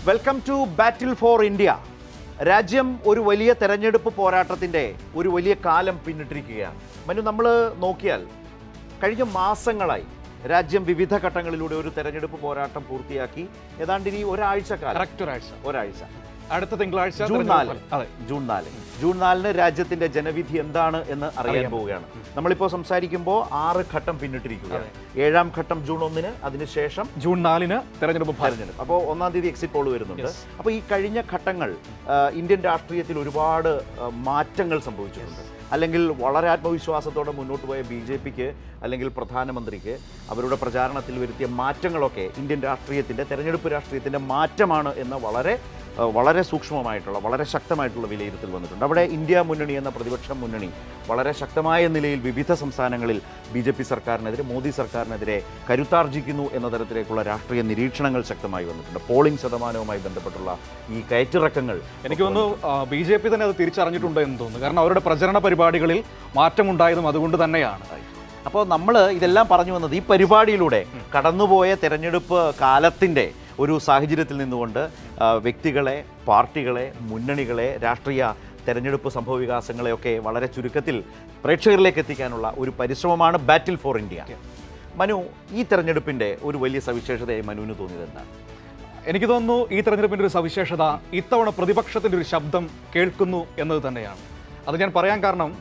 Welcome to battle for India. രാജ്യം ഒരു വലിയ തെരഞ്ഞെടുപ്പ് പോരാട്ടത്തിൻ്റെ ഒരു വലിയ കാലം പിന്നിട്ടിരിക്കുകയാണ്. മനു, നമ്മൾ നോക്കിയാൽ കഴിഞ്ഞ മാസങ്ങളായി രാജ്യം വിവിധ ഘട്ടങ്ങളിലൂടെ ഒരു തെരഞ്ഞെടുപ്പ് പോരാട്ടം പൂർത്തിയാക്കി. ഏതാണ്ട് ഇനി ഒരാഴ്ച അടുത്ത തിങ്കളാഴ്ച ജൂൺ 4 രാജ്യത്തിന്റെ ജനവിധി എന്താണ് എന്ന് അറിയാൻ പോവുകയാണ്. നമ്മളിപ്പോൾ സംസാരിക്കുമ്പോൾ 6 ഘട്ടം പിന്നിട്ടിരിക്കുകയാണ്. 7ാം ഘട്ടം ജൂൺ 1, അതിനുശേഷം ജൂൺ 4 തെരഞ്ഞെടുപ്പ്. അപ്പോൾ 1-ാം തീയതി എക്സിറ്റ് പോൾ വരുന്നുണ്ട്. അപ്പോൾ ഈ കഴിഞ്ഞ ഘട്ടങ്ങൾ ഇന്ത്യൻ രാഷ്ട്രീയത്തിൽ ഒരുപാട് മാറ്റങ്ങൾ സംഭവിച്ചിട്ടുണ്ട്. അല്ലെങ്കിൽ വളരെ ആത്മവിശ്വാസത്തോടെ മുന്നോട്ട് പോയ BJPക്ക് അല്ലെങ്കിൽ പ്രധാനമന്ത്രിക്ക് അവരുടെ പ്രചാരണത്തിൽ വരുത്തിയ മാറ്റങ്ങളൊക്കെ ഇന്ത്യൻ രാഷ്ട്രീയത്തിൻ്റെ തെരഞ്ഞെടുപ്പ് രാഷ്ട്രീയത്തിൻ്റെ മാറ്റമാണ് എന്ന വളരെ സൂക്ഷ്മമായിട്ടുള്ള വളരെ ശക്തമായിട്ടുള്ള വിലയിരുത്തൽ വന്നിട്ടുണ്ട്. അവിടെ ഇന്ത്യ മുന്നണി എന്ന പ്രതിപക്ഷ മുന്നണി വളരെ ശക്തമായ നിലയിൽ വിവിധ സംസ്ഥാനങ്ങളിൽ BJP സർക്കാരിനെതിരെ, മോദി സർക്കാരിനെതിരെ കരുത്താർജിക്കുന്നു എന്ന തരത്തിലേക്കുള്ള രാഷ്ട്രീയ നിരീക്ഷണങ്ങൾ ശക്തമായി വന്നിട്ടുണ്ട്. പോളിംഗ് ശതമാനവുമായി ബന്ധപ്പെട്ടുള്ള ഈ കയറ്റിറക്കങ്ങൾ എനിക്ക് തോന്നുന്നു BJP തന്നെ അത് തിരിച്ചറിഞ്ഞിട്ടുണ്ട് എന്ന് തോന്നുന്നു. കാരണം അവരുടെ പ്രചരണ പരിപാടികളിൽ മാറ്റമുണ്ടായതും അതുകൊണ്ട് തന്നെയാണ്. അപ്പോൾ നമ്മൾ ഇതെല്ലാം പറഞ്ഞു വന്നത് ഈ പരിപാടിയിലൂടെ കടന്നുപോയ തെരഞ്ഞെടുപ്പ് കാലത്തിൻ്റെ ഒരു സാഹചര്യത്തിൽ നിന്നുകൊണ്ട് വ്യക്തികളെ, പാർട്ടികളെ, മുന്നണികളെ, രാഷ്ട്രീയ തെരഞ്ഞെടുപ്പ് സംഭവവികാസങ്ങളെയൊക്കെ വളരെ ചുരുക്കത്തിൽ പ്രേക്ഷകരിലേക്ക് എത്തിക്കാനുള്ള ഒരു പരിശ്രമമാണ് ബാറ്റിൽ ഫോർ ഇന്ത്യ. മനു, ഈ തെരഞ്ഞെടുപ്പിൻ്റെ ഒരു വലിയ സവിശേഷതയായി മനുവിന് തോന്നിയത് എന്താണ്? എനിക്ക് തോന്നുന്നു ഈ തെരഞ്ഞെടുപ്പിൻ്റെ ഒരു സവിശേഷത ഇത്തവണ പ്രതിപക്ഷത്തിൻ്റെ ഒരു ശബ്ദം കേൾക്കുന്നു എന്നത് തന്നെയാണ്. അത് ഞാൻ പറയാൻ കാരണം,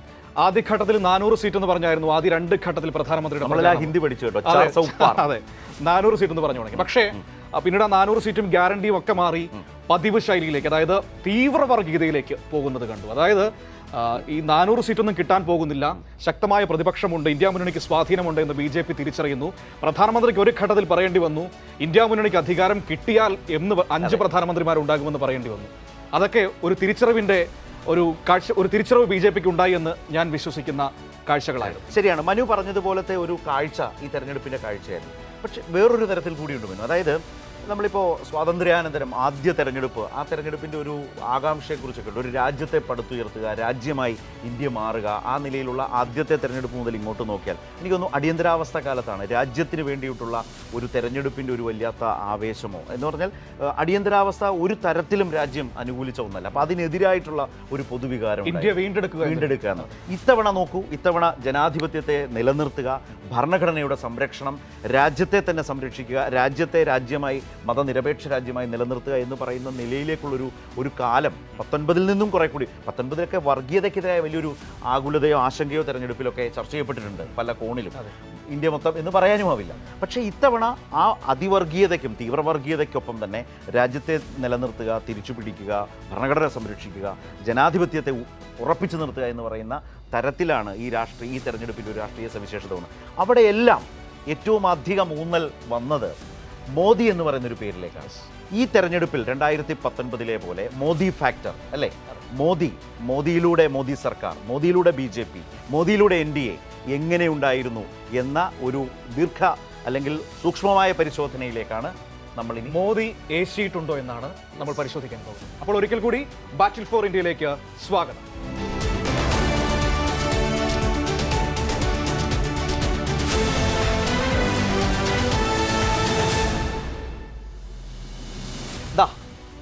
ആദ്യഘട്ടത്തിൽ 400 സീറ്റ് എന്ന് പറഞ്ഞായിരുന്നു ആദ്യ 2 ഘട്ടത്തിൽ പ്രധാനമന്ത്രിയുടെ ഹിന്ദി പഠിച്ചു കേട്ടോ. അതെ, 400 സീറ്റ് എന്ന് പറഞ്ഞു തുടങ്ങി. പക്ഷേ പിന്നീട് 400 സീറ്റും ഗ്യാരണ്ടിയും ഒക്കെ മാറി പതിവ് ശൈലിയിലേക്ക്, അതായത് തീവ്രവർഗീയതയിലേക്ക് പോകുന്നത് കണ്ടു. അതായത് ഈ 400 സീറ്റൊന്നും കിട്ടാൻ പോകുന്നില്ല, ശക്തമായ പ്രതിപക്ഷമുണ്ട്, ഇന്ത്യ മുന്നണിക്ക് സ്വാധീനമുണ്ട് എന്ന് BJP തിരിച്ചറിയുന്നു. പ്രധാനമന്ത്രിക്ക് ഒരു ഘട്ടത്തിൽ പറയേണ്ടി വന്നു, ഇന്ത്യ മുന്നണിക്ക് അധികാരം കിട്ടിയാൽ എന്ന് 5 പ്രധാനമന്ത്രിമാരുണ്ടാകുമെന്ന് പറയേണ്ടി വന്നു. അതൊക്കെ ഒരു തിരിച്ചറിവിൻ്റെ ഒരു തിരിച്ചറിവ് BJPക്ക് ഉണ്ടായി എന്ന് ഞാൻ വിശ്വസിക്കുന്ന കാഴ്ചകളായിരുന്നു. ശരിയാണ്, മനു പറഞ്ഞതുപോലത്തെ ഒരു കാഴ്ച ഈ തെരഞ്ഞെടുപ്പിൻ്റെ കാഴ്ചയായിരുന്നു. പക്ഷെ വേറൊരു തരത്തിൽ കൂടിയുണ്ട് മനു. അതായത് നമ്മളിപ്പോൾ സ്വാതന്ത്ര്യാനന്തരം ആദ്യ തെരഞ്ഞെടുപ്പ്, ആ തെരഞ്ഞെടുപ്പിൻ്റെ ഒരു ആകാംക്ഷയെക്കുറിച്ചൊക്കെ ഉണ്ട്. ഒരു രാജ്യത്തെ പടുത്തുയർത്തുക, രാജ്യമായി ഇന്ത്യ മാറുക, ആ നിലയിലുള്ള ആദ്യത്തെ തെരഞ്ഞെടുപ്പ് മുതൽ ഇങ്ങോട്ട് നോക്കിയാൽ എനിക്കൊന്നു അടിയന്തരാവസ്ഥ കാലത്താണ് രാജ്യത്തിന് വേണ്ടിയിട്ടുള്ള ഒരു തെരഞ്ഞെടുപ്പിൻ്റെ ഒരു വല്ലാത്ത ആവേശമോ എന്ന് പറഞ്ഞാൽ അടിയന്തരാവസ്ഥ ഒരു തരത്തിലും രാജ്യം അനുകൂലിച്ച ഒന്നല്ല. അപ്പോൾ അതിനെതിരായിട്ടുള്ള ഒരു പൊതുവികാരം ഇന്ത്യ വീണ്ടെടുക്കുക എന്ന്. ഇത്തവണ നോക്കൂ, ഇത്തവണ ജനാധിപത്യത്തെ നിലനിർത്തുക, ഭരണഘടനയുടെ സംരക്ഷണം, രാജ്യത്തെ തന്നെ സംരക്ഷിക്കുക, രാജ്യത്തെ രാജ്യമായി മതനിരപേക്ഷ രാജ്യമായി നിലനിർത്തുക എന്ന് പറയുന്ന നിലയിലേക്കുള്ളൊരു കാലം 19-ൽ നിന്നും കുറെ കൂടി. 19-ലൊക്കെ വർഗീയതയ്ക്കെതിരായ വലിയൊരു ആകുലതയോ ആശങ്കയോ തെരഞ്ഞെടുപ്പിലൊക്കെ ചർച്ച ചെയ്യപ്പെട്ടിട്ടുണ്ട് പല കോണിലും, ഇന്ത്യ മൊത്തം എന്ന് പറയാനുമാവില്ല. പക്ഷേ ഇത്തവണ ആ അതിവർഗീയതയ്ക്കും തീവ്രവർഗീയതയ്ക്കൊപ്പം തന്നെ രാജ്യത്തെ നിലനിർത്തുക, തിരിച്ചുപിടിക്കുക, ഭരണഘടന സംരക്ഷിക്കുക, ജനാധിപത്യത്തെ ഉറപ്പിച്ചു നിർത്തുക എന്ന് പറയുന്ന തരത്തിലാണ് ഈ തെരഞ്ഞെടുപ്പിൻ്റെ ഒരു രാഷ്ട്രീയ സവിശേഷത വന്നത്. അവിടെയെല്ലാം ഏറ്റവും അധികം ഊന്നൽ വന്നത് മോദി എന്ന് പറയുന്നൊരു പേരിലേക്കാണ്. ഈ തെരഞ്ഞെടുപ്പിൽ 2019 പോലെ മോദി ഫാക്ടർ അല്ലേ, മോദിയിലൂടെ മോദി സർക്കാർ, മോദിയിലൂടെ BJP, മോദിയിലൂടെ NDA എങ്ങനെയുണ്ടായിരുന്നു എന്ന ഒരു അല്ലെങ്കിൽ സൂക്ഷ്മമായ പരിശോധനയിലേക്കാണ് നമ്മൾ ഇനി. മോദി ഏശിയിട്ടുണ്ടോ എന്നാണ് നമ്മൾ പരിശോധിക്കാൻ പോകുന്നത്. അപ്പോൾ ഒരിക്കൽ കൂടി ബാറ്റിൽ ഫോർ ഇന്ത്യയിലേക്ക് സ്വാഗതം.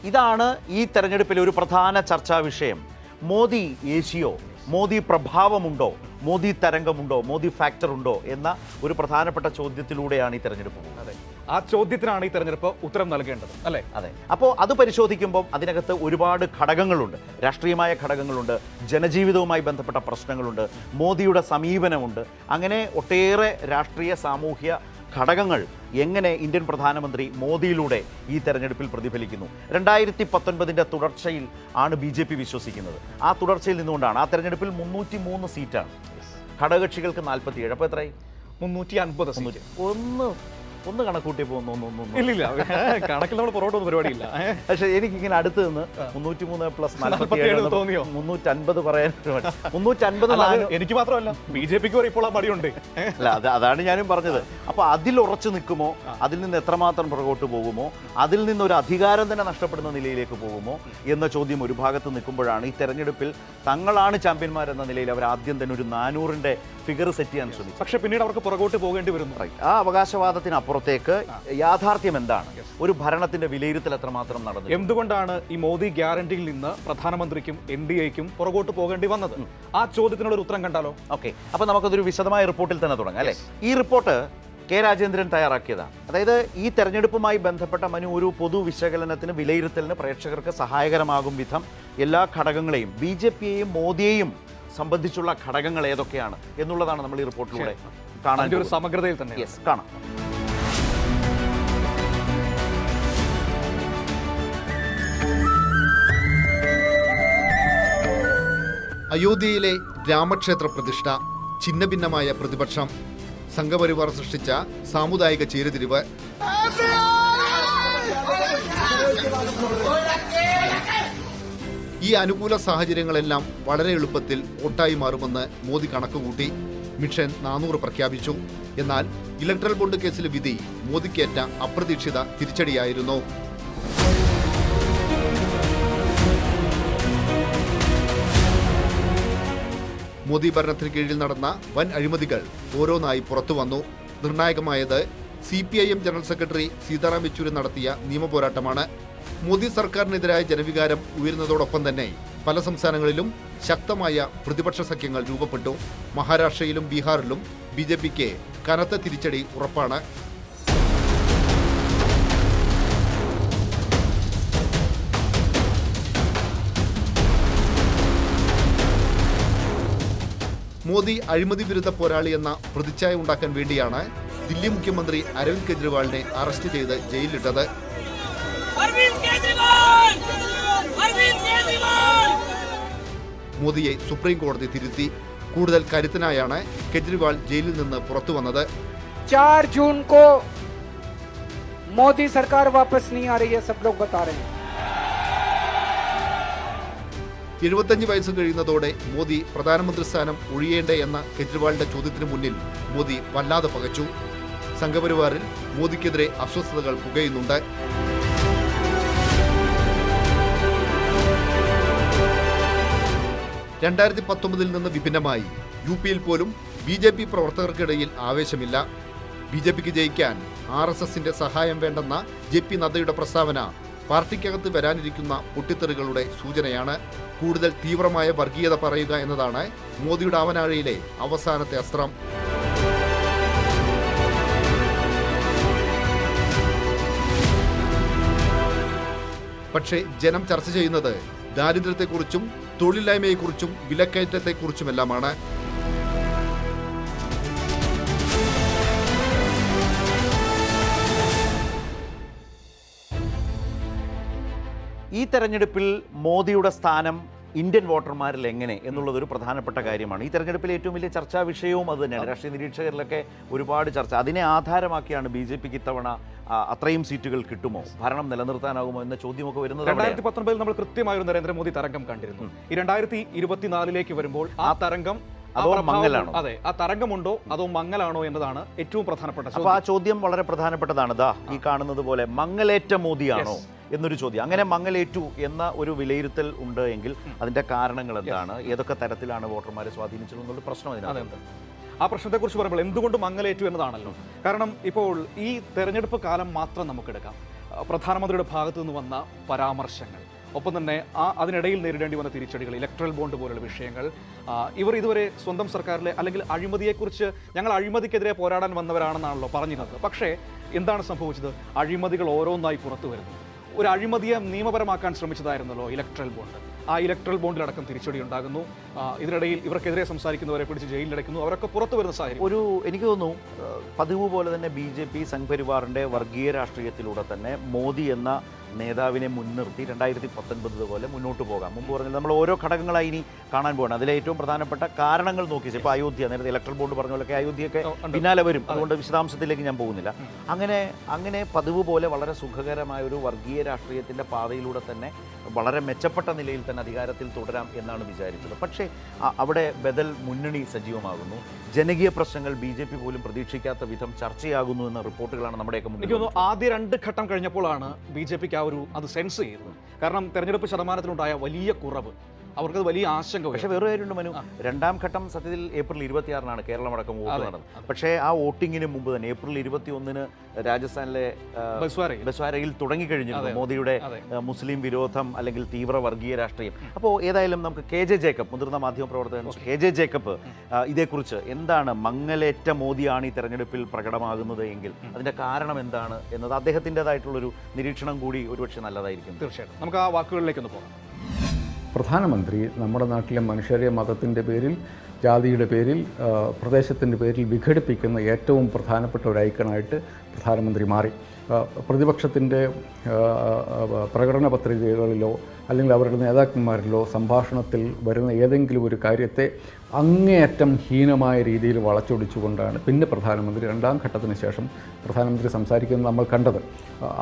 ഇതാണ് ഈ തെരഞ്ഞെടുപ്പിലെ ഒരു പ്രധാന ചർച്ചാ വിഷയം. മോദി ഏശിയോ, മോദി പ്രഭാവമുണ്ടോ, മോദി തരംഗമുണ്ടോ, മോദി ഫാക്ടർ ഉണ്ടോ എന്ന ഒരു പ്രധാനപ്പെട്ട ചോദ്യത്തിലൂടെയാണ് ഈ തെരഞ്ഞെടുപ്പ് പോകുന്നത്. ആ ചോദ്യത്തിനാണ് ഈ തെരഞ്ഞെടുപ്പ് ഉത്തരം നൽകേണ്ടത് അല്ലേ? അതെ. അപ്പോൾ അത് പരിശോധിക്കുമ്പോൾ അതിനകത്ത് ഒരുപാട് ഘടകങ്ങളുണ്ട്, രാഷ്ട്രീയമായ ഘടകങ്ങളുണ്ട്, ജനജീവിതവുമായി ബന്ധപ്പെട്ട പ്രശ്നങ്ങളുണ്ട്, മോദിയുടെ സമീപനമുണ്ട്. അങ്ങനെ ഒട്ടേറെ രാഷ്ട്രീയ സാമൂഹ്യ ഘടകങ്ങൾ എങ്ങനെ ഇന്ത്യൻ പ്രധാനമന്ത്രി മോദിയിലൂടെ ഈ തെരഞ്ഞെടുപ്പിൽ പ്രതിഫലിക്കുന്നു. 2019 തുടർച്ചയിൽ ആണ് BJP വിശ്വസിക്കുന്നത്. ആ തുടർച്ചയിൽ നിന്നുകൊണ്ടാണ് ആ തെരഞ്ഞെടുപ്പിൽ 303 സീറ്റാണ്, ഘടകകക്ഷികൾക്ക് 47. അപ്പോൾ എത്രയായി? 350 സീറ്റ്. ഒന്ന് കണക്കൂട്ടി പോകുന്നു. ഇല്ല, കണക്കിൽ നമ്മൾ പുറകോട്ട് ഒന്നും പരിപാടിയില്ല. പക്ഷേ എനിക്കിങ്ങനെ അടുത്ത് നിന്ന് 303 + 47 തോന്നിയോ? 350 പറയാൻ 350. എനിക്ക് മാത്രമല്ല, BJPക്ക് ഇപ്പോൾ ആ മടിയുണ്ട്. അല്ല, അതാണ് ഞാനും പറഞ്ഞത്. അപ്പോൾ അതിൽ ഉറച്ചു നിൽക്കുമോ, അതിൽ നിന്ന് എത്രമാത്രം പുറകോട്ട് പോകുമോ, അതിൽ നിന്നൊരു അധികാരം തന്നെ നഷ്ടപ്പെടുന്ന നിലയിലേക്ക് പോകുമോ എന്ന ചോദ്യം ഒരു ഭാഗത്ത് നിൽക്കുമ്പോഴാണ് ഈ തെരഞ്ഞെടുപ്പിൽ തങ്ങളാണ് ചാമ്പ്യന്മാരെന്ന നിലയിൽ അവർ ആദ്യം തന്നെ ഒരു 400-ന്റെ ഫിഗർ സെറ്റ് ചെയ്യാൻ ശ്രമിച്ചു. പക്ഷേ പിന്നീട് അവർക്ക് പുറകോട്ട് പോകേണ്ടി വരുന്നു. ആ അവകാശവാദത്തിന് അതിനപ്പുറത്തേക്ക് യാഥാർത്ഥ്യം എന്താണ്? ഒരു ഭരണത്തിന്റെ വിലയിരുത്തൽ എത്രമാത്രം നടന്നു? എന്തുകൊണ്ടാണ് ഈ മോദി ഗ്യാരണ്ടിയിൽ നിന്ന് പ്രധാനമന്ത്രിക്കും NDAയ്ക്കും പുറകോട്ട് പോകേണ്ടി വന്നത്? ആ ചോദ്യത്തിനുള്ള ഒരു ഉത്തരം കണ്ടാലോ? ഓക്കെ, അപ്പോൾ നമുക്കതൊരു വിശദമായ റിപ്പോർട്ടിൽ തന്നെ തുടങ്ങാം അല്ലേ? ഈ റിപ്പോർട്ട് കെ രാജേന്ദ്രൻ തയ്യാറാക്കിയതാണ്. അതായത് ഈ തെരഞ്ഞെടുപ്പുമായി ബന്ധപ്പെട്ട ഒരു പൊതു വിശകലനത്തിന്, വിലയിരുത്തലിന് പ്രേക്ഷകർക്ക് സഹായകരമാകും വിധം എല്ലാ ഘടകങ്ങളെയും, BJPയെയും മോദിയെയും സംബന്ധിച്ചുള്ള ഘടകങ്ങൾ ഏതൊക്കെയാണ് എന്നുള്ളതാണ് നമ്മൾ ഈ റിപ്പോർട്ടിലൂടെ കാണാൻ ഒരു സമഗ്രതയിൽ തന്നെ കാണാം. അയോധ്യയിലെ രാമക്ഷേത്ര പ്രതിഷ്ഠ, ഛിന്നഭിന്നമായ പ്രതിപക്ഷം, സംഘപരിവാർ സൃഷ്ടിച്ച സാമുദായിക ചേരിതിരിവ്. ഈ അനുകൂല സാഹചര്യങ്ങളെല്ലാം വളരെ എളുപ്പത്തിൽ വോട്ടായി മാറുമെന്ന് മോദി കണക്കുകൂട്ടി. മിഷൻ 400 പ്രഖ്യാപിച്ചു. എന്നാൽ ഇലക്ട്രൽ ബോണ്ട് കേസിലെ വിധി മോദിക്കേറ്റ അപ്രതീക്ഷിത തിരിച്ചടിയായിരുന്നു. മോദി ഭരണത്തിന് കീഴിൽ നടന്ന വൻ അഴിമതികൾ ഓരോന്നായി പുറത്തുവന്നു. നിർണായകമായത് CPIM general secretary Sitaram Yechury നടത്തിയ നിയമപോരാട്ടമാണ്. മോദി സർക്കാരിനെതിരായ ജനവികാരം ഉയരുന്നതോടൊപ്പം തന്നെ പല സംസ്ഥാനങ്ങളിലും ശക്തമായ പ്രതിപക്ഷ സഖ്യങ്ങൾ രൂപപ്പെട്ടു. മഹാരാഷ്ട്രയിലും ബീഹാറിലും BJPക്ക് കനത്ത തിരിച്ചടി ഉറപ്പാണ്. മോദി അഴിമതി വിരുദ്ധ പോരാളി എന്ന പ്രതിച്ഛായ ഉണ്ടാക്കാൻ വേണ്ടിയാണ് ദില്ലി മുഖ്യമന്ത്രി അരവിന്ദ് കെജ്രിവാളിനെ അറസ്റ്റ് ചെയ്ത് ജയിലിലിട്ടത്. മോദിയെ സുപ്രീം കോടതി തിരുത്തി. കൂടുതൽ കരുത്തനായാണ് കെജ്രിവാൾ ജയിലിൽ നിന്ന് പുറത്തു വന്നത്. 4 जून को मोदी सरकार वापस नहीं आ रही है, सब लोग बता रहे हैं. 75 വയസ്സ് കഴിയുന്നതോടെ മോദി പ്രധാനമന്ത്രി സ്ഥാനം ഒഴിയേണ്ടേ എന്ന കെജ്രിവാളിന്റെ ചോദ്യത്തിന് മുന്നിൽ മോദി വല്ലാതെ പകച്ചു. സംഘപരിവാറിൽ മോദിക്കെതിരെ അസ്വസ്ഥതകൾ പുകയുന്നുണ്ട്. ൽ നിന്ന് വിഭിന്നമായി UPയിൽ പോലും BJP പ്രവർത്തകർക്കിടയിൽ ആവേശമില്ല. BJPക്ക് ജയിക്കാൻ RSSന്റെ സഹായം വേണ്ടെന്ന JP നദ്ദയുടെ പ്രസ്താവന പാർട്ടിക്കകത്ത് വരാനിരിക്കുന്ന പൊട്ടിത്തെറികളുടെ സൂചനയാണ്. കൂടുതൽ തീവ്രമായ വർഗീയത പറയുക എന്നതാണ് മോദിയുടെ ആവനാഴിയിലെ അവസാനത്തെ അസ്ത്രം. പക്ഷേ ജനം ചർച്ച ചെയ്യുന്നത് ദാരിദ്ര്യത്തെക്കുറിച്ചും തൊഴിലില്ലായ്മയെക്കുറിച്ചും വിലക്കയറ്റത്തെക്കുറിച്ചുമെല്ലാമാണ്. ഈ തെരഞ്ഞെടുപ്പിൽ മോദിയുടെ സ്ഥാനം ഇന്ത്യൻ വോട്ടർമാരിൽ എങ്ങനെ എന്നുള്ളതൊരു പ്രധാനപ്പെട്ട കാര്യമാണ്. ഈ തെരഞ്ഞെടുപ്പിലെ ഏറ്റവും വലിയ ചർച്ചാ വിഷയവും അത് തന്നെയാണ്. രാഷ്ട്രീയ നിരീക്ഷകരിലൊക്കെ ഒരുപാട് ചർച്ച. അതിനെ ആധാരമാക്കിയാണ് BJPക്ക് ഇത്തവണ അത്രയും സീറ്റുകൾ കിട്ടുമോ, ഭരണം നിലനിർത്താനാകുമോ എന്ന ചോദ്യമൊക്കെ വരുന്നത്. 2019 നമ്മൾ കൃത്യമായ ഒരു നരേന്ദ്രമോദി തരംഗം കണ്ടിരുന്നു. ഈ 2024 വരുമ്പോൾ ആ തരംഗം അതോ മങ്ങലാണോ? അതെ, ആ തരംഗമുണ്ടോ അതോ മങ്ങലാണോ എന്നതാണ് ഏറ്റവും പ്രധാനപ്പെട്ട ചോദ്യം. അപ്പോൾ ആ ചോദ്യം വളരെ പ്രധാനപ്പെട്ടതാണ്. ദാ ഈ കാണുന്നത് പോലെ മങ്ങലേറ്റ മോദിയാണോ എന്നൊരു ചോദ്യം. അങ്ങനെ മങ്ങലേറ്റു എന്ന ഒരു വിലയിരുത്തൽ ഉണ്ട് എങ്കിൽ അതിന്റെ കാരണങ്ങൾ എന്താണ്, ഏതൊക്കെ തരത്തിലാണ് വോട്ടർമാരെ സ്വാധീനിച്ചത് എന്നുള്ള പ്രശ്നം അതിനകത്തുണ്ട്. ആ പ്രശ്നത്തെക്കുറിച്ച് പറയുമ്പോൾ എന്തുകൊണ്ട് മങ്ങലേറ്റു എന്നതാണല്ലോ. കാരണം ഇപ്പോൾ ഈ തെരഞ്ഞെടുപ്പ് കാലം മാത്രം നമുക്കെടുക്കാം. പ്രധാനമന്ത്രിയുടെ ഭാഗത്തു നിന്ന് വന്ന പരാമർശങ്ങൾ, ഒപ്പം തന്നെ അതിനിടയിൽ നേരിടേണ്ടി വന്ന തിരിച്ചടികൾ, ഇലക്ട്രൽ ബോണ്ട് പോലുള്ള വിഷയങ്ങൾ, ഇവർ ഇതുവരെ സ്വന്തം സർക്കാരിലെ അല്ലെങ്കിൽ അഴിമതിയെക്കുറിച്ച് ഞങ്ങൾ അഴിമതിക്കെതിരെ പോരാടാൻ വന്നവരാണെന്നാണല്ലോ പറഞ്ഞിരുന്നത്. പക്ഷേ എന്താണ് സംഭവിച്ചത്? അഴിമതികൾ ഓരോന്നായി പുറത്തു വരുന്നു. ഒരു അഴിമതിയെ നിയമപരമാക്കാൻ ശ്രമിച്ചതായിരുന്നല്ലോ ഇലക്ട്രൽ ബോണ്ട്. ആ ഇലക്ട്രൽ ബോണ്ടിലടക്കം തിരിച്ചടി ഉണ്ടാകുന്നു. ഇതിനിടയിൽ ഇവർക്കെതിരെ സംസാരിക്കുന്നവരെ പിടിച്ച് ജയിലിലടയ്ക്കുന്നു. അവരൊക്കെ പുറത്തു വരുന്ന സാഹചര്യം. എനിക്ക് തോന്നുന്നു പതിവ് പോലെ തന്നെ BJP സംഘപരിവാറിന്റെ വർഗീയ രാഷ്ട്രീയത്തിലൂടെ തന്നെ മോദി എന്ന നേതാവിനെ മുൻനിർത്തി 2019 പോലെ മുന്നോട്ട് പോകാം. മുമ്പ് പറഞ്ഞത് നമ്മൾ ഓരോ ഘടകങ്ങളായി ഇനി കാണാൻ പോകണം. അതിലെ ഏറ്റവും പ്രധാനപ്പെട്ട കാരണങ്ങൾ നോക്കി, ഇപ്പോൾ അയോധ്യ, നേരത്തെ ഇലക്ട്രൽ ബോണ്ട് പറഞ്ഞ പോലെയൊക്കെ അയോധ്യയൊക്കെ പിന്നാലെ വരും. അതുകൊണ്ട് വിശദാംശത്തിലേക്ക് ഞാൻ പോകുന്നില്ല. അങ്ങനെ പതിവ് പോലെ വളരെ സുഖകരമായ ഒരു വർഗീയ രാഷ്ട്രീയത്തിൻ്റെ പാതയിലൂടെ തന്നെ വളരെ മെച്ചപ്പെട്ട നിലയിൽ തന്നെ അധികാരത്തിൽ തുടരാം എന്നാണ് വിചാരിച്ചത്. പക്ഷേ അവിടെ ബദൽ മുന്നണി സജീവമാകുന്നു. ജനകീയ പ്രശ്നങ്ങൾ BJP പോലും പ്രതീക്ഷിക്കാത്ത വിധം ചർച്ചയാകുന്നു എന്ന റിപ്പോർട്ടുകളാണ് നമ്മുടെയൊക്കെ മുന്നിൽ. എനിക്ക് തോന്നുന്നു ആദ്യ 2 ഘട്ടം കഴിഞ്ഞപ്പോഴാണ് BJPക്ക് അത് സെൻസ് ചെയ്തത്. കാരണം തെരഞ്ഞെടുപ്പ് ശതമാനത്തിലുണ്ടായ വലിയ കുറവ്, അവർക്ക് വലിയ ആശങ്ക പക്ഷേ വേറെ കാര്യമുണ്ട് മനു, രണ്ടാം ഘട്ടം സത്യത്തിൽ ഏപ്രിൽ 26-നാണ് കേരളമടക്കം വോട്ട് നടന്നത്. പക്ഷേ ആ വോട്ടിങ്ങിന് മുമ്പ് തന്നെ ഏപ്രിൽ 21-ന് രാജസ്ഥാനിലെ ബസ്വാരയിൽ തുടങ്ങിക്കഴിഞ്ഞിരുന്നു മോദിയുടെ മുസ്ലിം വിരോധം അല്ലെങ്കിൽ തീവ്ര വർഗീയ രാഷ്ട്രീയം. അപ്പോൾ ഏതായാലും നമുക്ക് KJ ജേക്കബ്, മുതിർന്ന മാധ്യമ പ്രവർത്തകൻ KJ ജേക്കബ് ഇതേക്കുറിച്ച് എന്താണ് മങ്ങലേറ്റ മോദിയാണ് ഈ തെരഞ്ഞെടുപ്പിൽ പ്രകടമാകുന്നത് എങ്കിൽ അതിൻ്റെ കാരണം എന്താണ് എന്നത് അദ്ദേഹത്തിൻ്റെതായിട്ടുള്ളൊരു നിരീക്ഷണം കൂടി ഒരുപക്ഷെ നല്ലതായിരിക്കും. തീർച്ചയായിട്ടും നമുക്ക് ആ വാക്കുകളിലേക്കൊന്ന് പോകാം. പ്രധാനമന്ത്രി നമ്മുടെ നാട്ടിലെ മനുഷ്യരെ മതത്തിൻ്റെ പേരിൽ, ജാതിയുടെ പേരിൽ, പ്രദേശത്തിൻ്റെ പേരിൽ വിഘടിപ്പിക്കുന്ന ഏറ്റവും പ്രധാനപ്പെട്ട ഒരു ഐക്കണായിട്ട് പ്രധാനമന്ത്രി മാറി. പ്രതിപക്ഷത്തിൻ്റെ പ്രകടന പത്രികകളിലോ അല്ലെങ്കിൽ അവരുടെ നേതാക്കന്മാരിലോ സംഭാഷണത്തിൽ വരുന്ന ഏതെങ്കിലും ഒരു കാര്യത്തെ അങ്ങേയറ്റം ഹീനമായ രീതിയിൽ വളച്ചൊടിച്ചുകൊണ്ടാണ് പിന്നെ പ്രധാനമന്ത്രി രണ്ടാം ഘട്ടത്തിന് ശേഷം പ്രധാനമന്ത്രി സംസാരിക്കുന്നത് നമ്മൾ കണ്ടത്.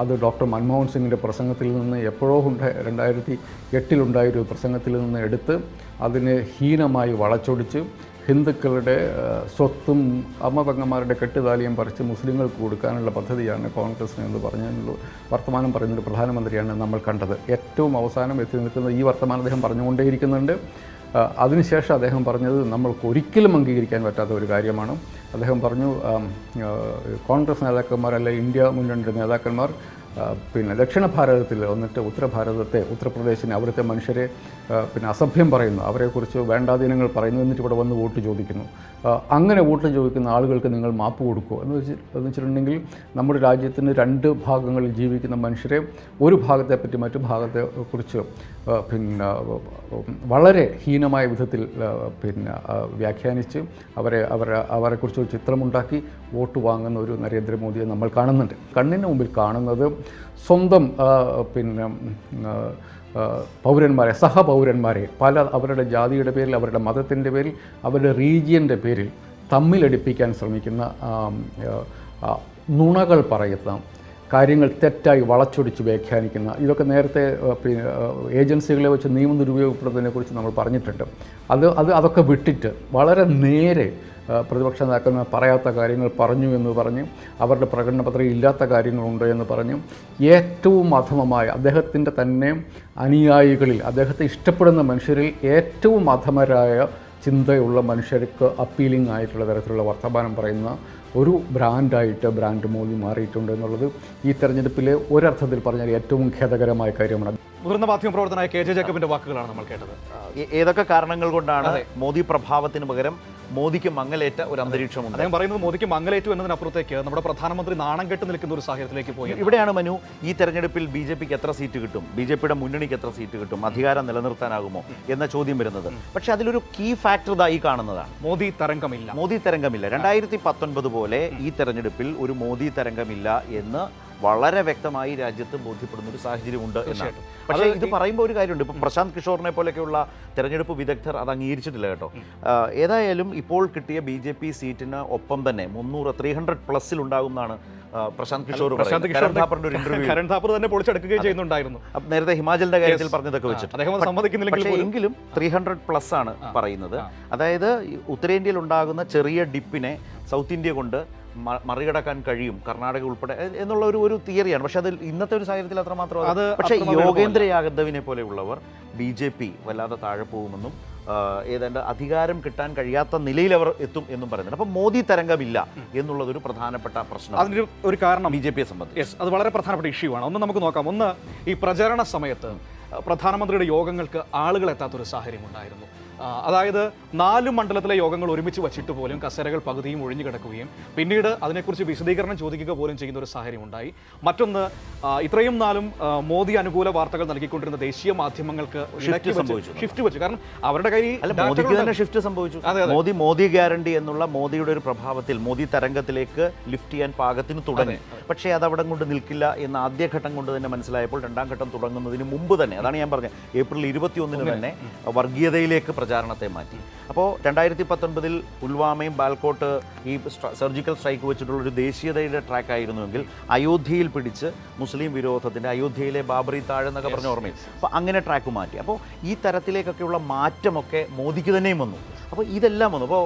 അത് ഡോക്ടർ മൻമോഹൻ സിംഗിൻ്റെ പ്രസംഗത്തിൽ നിന്ന് എപ്പോഴോ 2008-ലുണ്ടായൊരു പ്രസംഗത്തിൽ നിന്ന് എടുത്ത് അതിനെ ഹീനമായി വളച്ചൊടിച്ച് ഹിന്ദുക്കളുടെ സ്വത്തും അമ്മപെങ്ങന്മാരുടെ കെട്ടുതാലിയും പറിച്ച് മുസ്ലിങ്ങൾക്ക് കൊടുക്കാനുള്ള പദ്ധതിയാണ് കോൺഗ്രസിന് എന്ന് പറഞ്ഞതിനുള്ള വർത്തമാനം പറയുന്നൊരു പ്രധാനമന്ത്രിയാണ് നമ്മൾ കണ്ടത്. ഏറ്റവും അവസാനം എത്തി നിൽക്കുന്ന ഈ വർത്തമാനം അദ്ദേഹം പറഞ്ഞുകൊണ്ടേയിരിക്കുന്നുണ്ട്. അതിനുശേഷം അദ്ദേഹം പറഞ്ഞത് നമ്മൾക്ക് ഒരിക്കലും അംഗീകരിക്കാൻ പറ്റാത്ത ഒരു കാര്യമാണ്. അദ്ദേഹം പറഞ്ഞു, കോൺഗ്രസ് നേതാക്കന്മാർ അല്ല ഇന്ത്യ മുന്നണിയുടെ നേതാക്കന്മാർ പിന്നെ ദക്ഷിണ ഭാരതത്തിൽ വന്നിട്ട് ഉത്തർപ്രദേശിനെ അവിടുത്തെ മനുഷ്യരെ പിന്നെ അസഭ്യം പറയുന്നു, അവരെക്കുറിച്ച് വേണ്ടാധീനങ്ങൾ പറയുന്നു, എന്നിട്ട് ഇവിടെ വന്ന് വോട്ട് ചോദിക്കുന്നു. അങ്ങനെ വോട്ട് ചോദിക്കുന്ന ആളുകൾക്ക് നിങ്ങൾ മാപ്പ് കൊടുക്കുമോ എന്ന് വെച്ചിട്ടുണ്ടെങ്കിൽ നമ്മുടെ രാജ്യത്തിന് രണ്ട് ഭാഗങ്ങളിൽ ജീവിക്കുന്ന മനുഷ്യരെ ഒരു ഭാഗത്തെപ്പറ്റി മറ്റു ഭാഗത്തെക്കുറിച്ച് പിന്നെ വളരെ ഹീനമായ വിധത്തിൽ പിന്നെ വ്യാഖ്യാനിച്ച് അവരെക്കുറിച്ച് ഒരു ചിത്രമുണ്ടാക്കി വോട്ട് വാങ്ങുന്ന ഒരു നരേന്ദ്രമോദിയെ നമ്മൾ കാണുന്നുണ്ട്. കണ്ണിന് മുമ്പിൽ കാണുന്നത് സ്വന്തം പിന്നെ പൗരന്മാരെ, സഹപൗരന്മാരെ അവരുടെ ജാതിയുടെ പേരിൽ, അവരുടെ മതത്തിൻ്റെ പേരിൽ, അവരുടെ റീജിയൻ്റെ പേരിൽ തമ്മിലടിപ്പിക്കാൻ ശ്രമിക്കുന്ന, നുണകൾ പറയുന്ന, കാര്യങ്ങൾ തെറ്റായി വളച്ചൊടിച്ച് വ്യാഖ്യാനിക്കുന്ന, ഇതൊക്കെ നേരത്തെ പിന്നെ ഏജൻസികളെ വെച്ച് നിയമം ദുരുപയോഗപ്പെടുത്തുന്നതിനെക്കുറിച്ച് നമ്മൾ പറഞ്ഞിട്ടുണ്ട്. അതൊക്കെ വിട്ടിട്ട് വളരെ നേരെ പ്രതിപക്ഷ നേതാക്കന്മാർ പറയാത്ത കാര്യങ്ങൾ പറഞ്ഞു എന്ന് പറഞ്ഞ്, അവരുടെ പ്രകടന പത്രിക ഇല്ലാത്ത കാര്യങ്ങളുണ്ട് എന്ന് പറഞ്ഞ് ഏറ്റവും അധമമായ അദ്ദേഹത്തിൻ്റെ തന്നെ അനുയായികളിൽ, അദ്ദേഹത്തെ ഇഷ്ടപ്പെടുന്ന മനുഷ്യരിൽ ഏറ്റവും അധമരായ ചിന്തയുള്ള മനുഷ്യർക്ക് അപ്പീലിംഗ് ആയിട്ടുള്ള തരത്തിലുള്ള വർത്തമാനം പറയുന്ന ഒരു ബ്രാൻഡ് മോദി മാറിയിട്ടുണ്ട് എന്നുള്ളത് ഈ തെരഞ്ഞെടുപ്പിലെ ഒരർത്ഥത്തിൽ പറഞ്ഞാൽ ഏറ്റവും ഖേദകരമായ കാര്യമാണ്. മുതിർന്ന മാധ്യമ പ്രവർത്തനായ KJ ജേക്കബിന്റെ വാക്കുകളാണ് നമ്മൾ കേട്ടത്. ഏതൊക്കെ കാരണങ്ങൾ കൊണ്ടാണ് മോദി പ്രഭാവത്തിന് പകരം മോദിക്ക് മങ്ങലേറ്റ ഒരു അന്തരീക്ഷമുണ്ട്? അദ്ദേഹം പറയുന്നത് മോദിക്ക് മങ്ങലേറ്റു എന്നതിനപ്പുറത്തേക്ക് നമ്മുടെ പ്രധാനമന്ത്രി നാണം കെട്ട് നിൽക്കുന്ന ഒരു സാഹചര്യത്തിലേക്ക് പോയി. ഇവിടെയാണ് മനു ഈ തെരഞ്ഞെടുപ്പിൽ BJPക്ക് എത്ര സീറ്റ് കിട്ടും, BJPയുടെ മുന്നണിക്ക് എത്ര സീറ്റ് കിട്ടും, അധികാരം നിലനിർത്താനാകുമോ എന്ന ചോദ്യം വരുന്നത്. പക്ഷേ അതിലൊരു കീ ഫാക്ടർ ഇതായി കാണുന്നതാണ്, മോദി തരംഗമില്ല. 2019 പോലെ ഈ തെരഞ്ഞെടുപ്പിൽ ഒരു മോദി തരംഗമില്ല എന്ന് വളരെ വ്യക്തമായി രാജ്യത്ത് ബോധ്യപ്പെടുന്ന ഒരു സാഹചര്യമുണ്ട് എന്നാണ്. പക്ഷേ ഇത് പറയുമ്പോൾ ഒരു കാര്യമുണ്ട്, ഇപ്പം പ്രശാന്ത് കിഷോറിനെ പോലെയൊക്കെയുള്ള തെരഞ്ഞെടുപ്പ് വിദഗ്ധർ അത് അംഗീകരിച്ചിട്ടില്ല കേട്ടോ. ഏതായാലും ഇപ്പോൾ കിട്ടിയ BJP സീറ്റിന് ഒപ്പം തന്നെ 300 ഉണ്ടാകുമെന്നാണ് പ്രശാന്ത് കിഷോർ കരൺ താപ്പർ തന്നെ പൊളിച്ചെടുക്കുകയും ചെയ്യുന്നുണ്ടായിരുന്നു. നേരത്തെ ഹിമാചലിന്റെ കാര്യത്തിൽ പറഞ്ഞതൊക്കെ വെച്ചിട്ട്. പക്ഷേ എങ്കിലും 300+ ആണ് പറയുന്നത്. അതായത് ഉത്തരേന്ത്യയിൽ ഉണ്ടാകുന്ന ചെറിയ ഡിപ്പിനെ സൗത്ത് ഇന്ത്യ കൊണ്ട് മറികടക്കാൻ കഴിയും, കർണാടക ഉൾപ്പെടെ എന്നുള്ള ഒരു തിയറിയാണ്. പക്ഷെ അതിൽ ഇന്നത്തെ ഒരു സാഹചര്യത്തിൽ അത്രമാത്രം. പക്ഷേ യോഗേന്ദ്ര യാദവിനെ പോലെയുള്ളവർ BJP വല്ലാതെ താഴെ പോകുമെന്നും ഏതാണ്ട് അധികാരം കിട്ടാൻ കഴിയാത്ത നിലയിൽ അവർ എത്തും എന്നും പറയുന്നുണ്ട്. അപ്പം മോദി തരംഗമില്ല എന്നുള്ളതൊരു പ്രധാനപ്പെട്ട പ്രശ്നം. അതിന് ഒരു കാരണം BJPയെ സംബന്ധിച്ച് അത് വളരെ പ്രധാനപ്പെട്ട ഇഷ്യൂ ആണ്. ഒന്ന് നമുക്ക് നോക്കാം. ഒന്ന്, ഈ പ്രചാരണ സമയത്ത് പ്രധാനമന്ത്രിയുടെ യോഗങ്ങൾക്ക് ആളുകൾ എത്താത്തൊരു സാഹചര്യം ഉണ്ടായിരുന്നു. അതായത് 4 മണ്ഡലത്തിലെ യോഗങ്ങൾ ഒരുമിച്ച് വച്ചിട്ട് പോലും കസേരകൾ പകുതിയും ഒഴിഞ്ഞു കിടക്കുകയും പിന്നീട് അതിനെക്കുറിച്ച് വിശദീകരണം ചോദിക്കുക പോലും ചെയ്യുന്ന ഒരു സാഹചര്യം ഉണ്ടായി. മറ്റൊന്ന്, ഇത്രയും നാളും മോദി അനുകൂല വാർത്തകൾ നൽകിക്കൊണ്ടിരുന്ന ദേശീയ മാധ്യമങ്ങൾക്ക് ഷിഫ്റ്റ് വെച്ചു. കാരണം അവരുടെ കയ്യിൽ മോദിക്ക് തന്നെ ഷിഫ്റ്റ് സംഭവിച്ചു. മോദി ഗ്യാരണ്ടി എന്നുള്ള മോദിയുടെ ഒരു പ്രഭാവത്തിൽ മോദി തരംഗത്തിലേക്ക് ലിഫ്റ്റ് ചെയ്യാൻ പാകത്തിന് തുടങ്ങി. പക്ഷേ അത് അവിടെ കൊണ്ട് നിൽക്കില്ല എന്ന് ആദ്യഘട്ടം കൊണ്ട് തന്നെ മനസ്സിലായപ്പോൾ രണ്ടാം ഘട്ടം തുടങ്ങുന്നതിന് മുമ്പ് തന്നെ, അതാണ് ഞാൻ പറഞ്ഞത്, ഏപ്രിൽ 21 തന്നെ വർഗീയതയിലേക്ക് പ്രചാരണത്തെ മാറ്റി. അപ്പോൾ 2019 പുൽവാമയും ബാൽക്കോട്ട് ഈ സർജിക്കൽ സ്ട്രൈക്ക് വെച്ചിട്ടുള്ളൊരു ദേശീയതയുടെ ട്രാക്ക് ആയിരുന്നുവെങ്കിൽ അയോധ്യയിൽ പിടിച്ച് മുസ്ലിം വിരോധത്തിൻ്റെ, അയോധ്യയിലെ ബാബറി താഴ് എന്നൊക്കെ പറഞ്ഞ ഓർമ്മയിൽ, അപ്പോൾ അങ്ങനെ ട്രാക്ക് മാറ്റി. അപ്പോൾ ഈ തരത്തിലേക്കൊക്കെയുള്ള മാറ്റമൊക്കെ മോദിക്ക് തന്നെയും വന്നു. അപ്പോൾ ഇതെല്ലാം വന്നു. അപ്പോൾ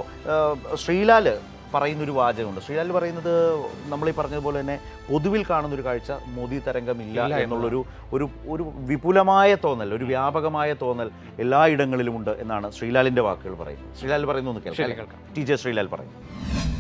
ശ്രീലാൽ പറയുന്നൊരു വാചകമുണ്ട്. ശ്രീലാൽ പറയുന്നത് നമ്മൾ ഈ പറഞ്ഞതുപോലെ തന്നെ പൊതുവിൽ കാണുന്നൊരു കാഴ്ച മോദി തരംഗമില്ല എന്നുള്ളൊരു ഒരു ഒരു വിപുലമായ തോന്നൽ, ഒരു വ്യാപകമായ തോന്നൽ എല്ലായിടങ്ങളിലുമുണ്ട് എന്നാണ് ശ്രീലാലിൻ്റെ വാക്കുകൾ പറയുന്നത്. ശ്രീലാൽ പറയുന്നു ഒന്ന് കേൾക്കാം. ടി ജെ ശ്രീലാൽ പറയും.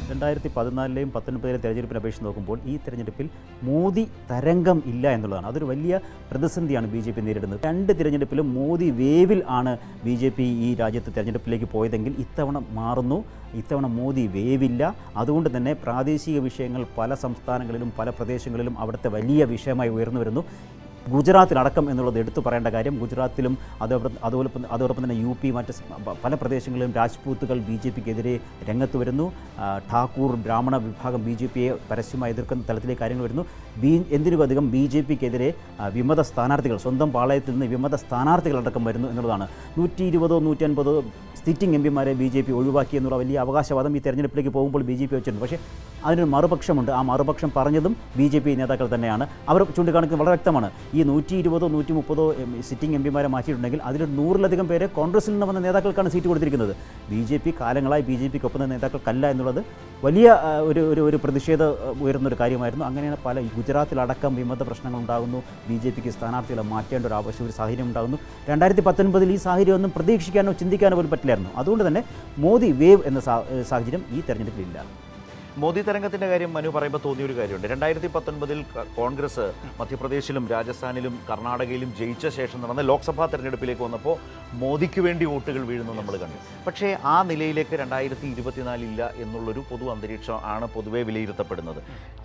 2014-ലെയും 19-ലെയും തെരഞ്ഞെടുപ്പിനെ അപേക്ഷിച്ച് നോക്കുമ്പോൾ ഈ തെരഞ്ഞെടുപ്പിൽ മോദി തരംഗം ഇല്ല എന്നുള്ളതാണ്. അതൊരു വലിയ പ്രതിസന്ധിയാണ് BJP നേരിടുന്നത്. 2 തിരഞ്ഞെടുപ്പിലും മോദി വേവിൽ ആണ് BJP ഈ രാജ്യത്ത് തെരഞ്ഞെടുപ്പിലേക്ക് പോയതെങ്കിൽ ഇത്തവണ മാറുന്നു. ഇത്തവണ മോദി വേവില്ല. അതുകൊണ്ട് തന്നെ പ്രാദേശിക വിഷയങ്ങൾ പല സംസ്ഥാനങ്ങളിലും പല പ്രദേശങ്ങളിലും അവിടുത്തെ വലിയ വിഷയമായി ഉയർന്നു വരുന്നു. ഗുജറാത്തിലടക്കം എന്നുള്ളത് എടുത്തു പറയേണ്ട കാര്യം. ഗുജറാത്തിലും അതോടൊപ്പം തന്നെ UP മറ്റ് പല പ്രദേശങ്ങളിലും രാജ്പൂത്തുകൾ BJPക്കെതിരെ രംഗത്ത് വരുന്നു. ഠാക്കൂർ ബ്രാഹ്മണ വിഭാഗം BJPയെ പരസ്യമായി എതിർക്കുന്ന തലത്തിലേക്ക് കാര്യങ്ങൾ വരുന്നു. എന്തിനും അധികം BJPക്കെതിരെ വിമത സ്ഥാനാർത്ഥികൾ, സ്വന്തം പാളയത്തിൽ നിന്ന് വിമത സ്ഥാനാർത്ഥികളടക്കം വരുന്നു എന്നുള്ളതാണ്. 120-150 സിറ്റിംഗ് MPമാരെ BJP ഒഴിവാക്കി എന്നുള്ള വലിയ അവകാശവാദം ഈ തെരഞ്ഞെടുപ്പിലേക്ക് പോകുമ്പോൾ BJP വെച്ചിട്ടുണ്ട്. പക്ഷേ അതിനൊരു മറുപക്ഷമുണ്ട്. ആ മറുപക്ഷം പറഞ്ഞതും BJP നേതാക്കൾ തന്നെയാണ്. അവർ ചൂണ്ടിക്കാണിക്കുന്നത് വളരെ വ്യക്തമാണ്. ഈ 120-130 സിറ്റിംഗ് MPമാരെ മാറ്റിയിട്ടുണ്ടെങ്കിൽ അതിൽ 100-ലധികം പേരെ കോൺഗ്രസിൽ നിന്ന് വന്ന നേതാക്കൾക്കാണ് സീറ്റ് കൊടുത്തിരിക്കുന്നത്. BJP കാലങ്ങളായി BJPക്കൊപ്പം നിന്ന നേതാക്കൾക്കല്ല എന്നുള്ളത് വലിയ ഒരു പ്രതിഷേധം ഉയർന്നൊരു കാര്യമായിരുന്നു. അങ്ങനെയാണ് പല ഗുജറാത്തിലടക്കം വിമത പ്രശ്നങ്ങൾ ഉണ്ടാകുന്നു. BJPക്ക് സ്ഥാനാർത്ഥികളെ മാറ്റേണ്ട ഒരു ആവശ്യം, ഒരു സാഹചര്യം ഉണ്ടാകുന്നു. 2019 ഈ സാഹചര്യം ഒന്നും പ്രതീക്ഷിക്കാനോ ചിന്തിക്കാനോ പോലും പറ്റില്ലായിരുന്നു. അതുകൊണ്ട് തന്നെ മോദി വേവ് എന്ന സാഹചര്യം ഈ തെരഞ്ഞെടുപ്പിലില്ല. മോദി തരംഗത്തിൻ്റെ കാര്യം മനു പറയുമ്പോൾ തോന്നിയൊരു കാര്യമുണ്ട്. 2019 കോൺഗ്രസ് മധ്യപ്രദേശിലും രാജസ്ഥാനിലും കർണാടകയിലും ജയിച്ച ശേഷം നടന്ന ലോക്സഭാ തെരഞ്ഞെടുപ്പിലേക്ക് വന്നപ്പോൾ മോദിക്ക് വേണ്ടി വോട്ടുകൾ വീഴുന്നു നമ്മൾ കണ്ടു. പക്ഷേ ആ നിലയിലേക്ക് 2024 ഇല്ല എന്നുള്ളൊരു പൊതു അന്തരീക്ഷം ആണ് പൊതുവെ വിലയിരുത്തപ്പെടുന്നത്.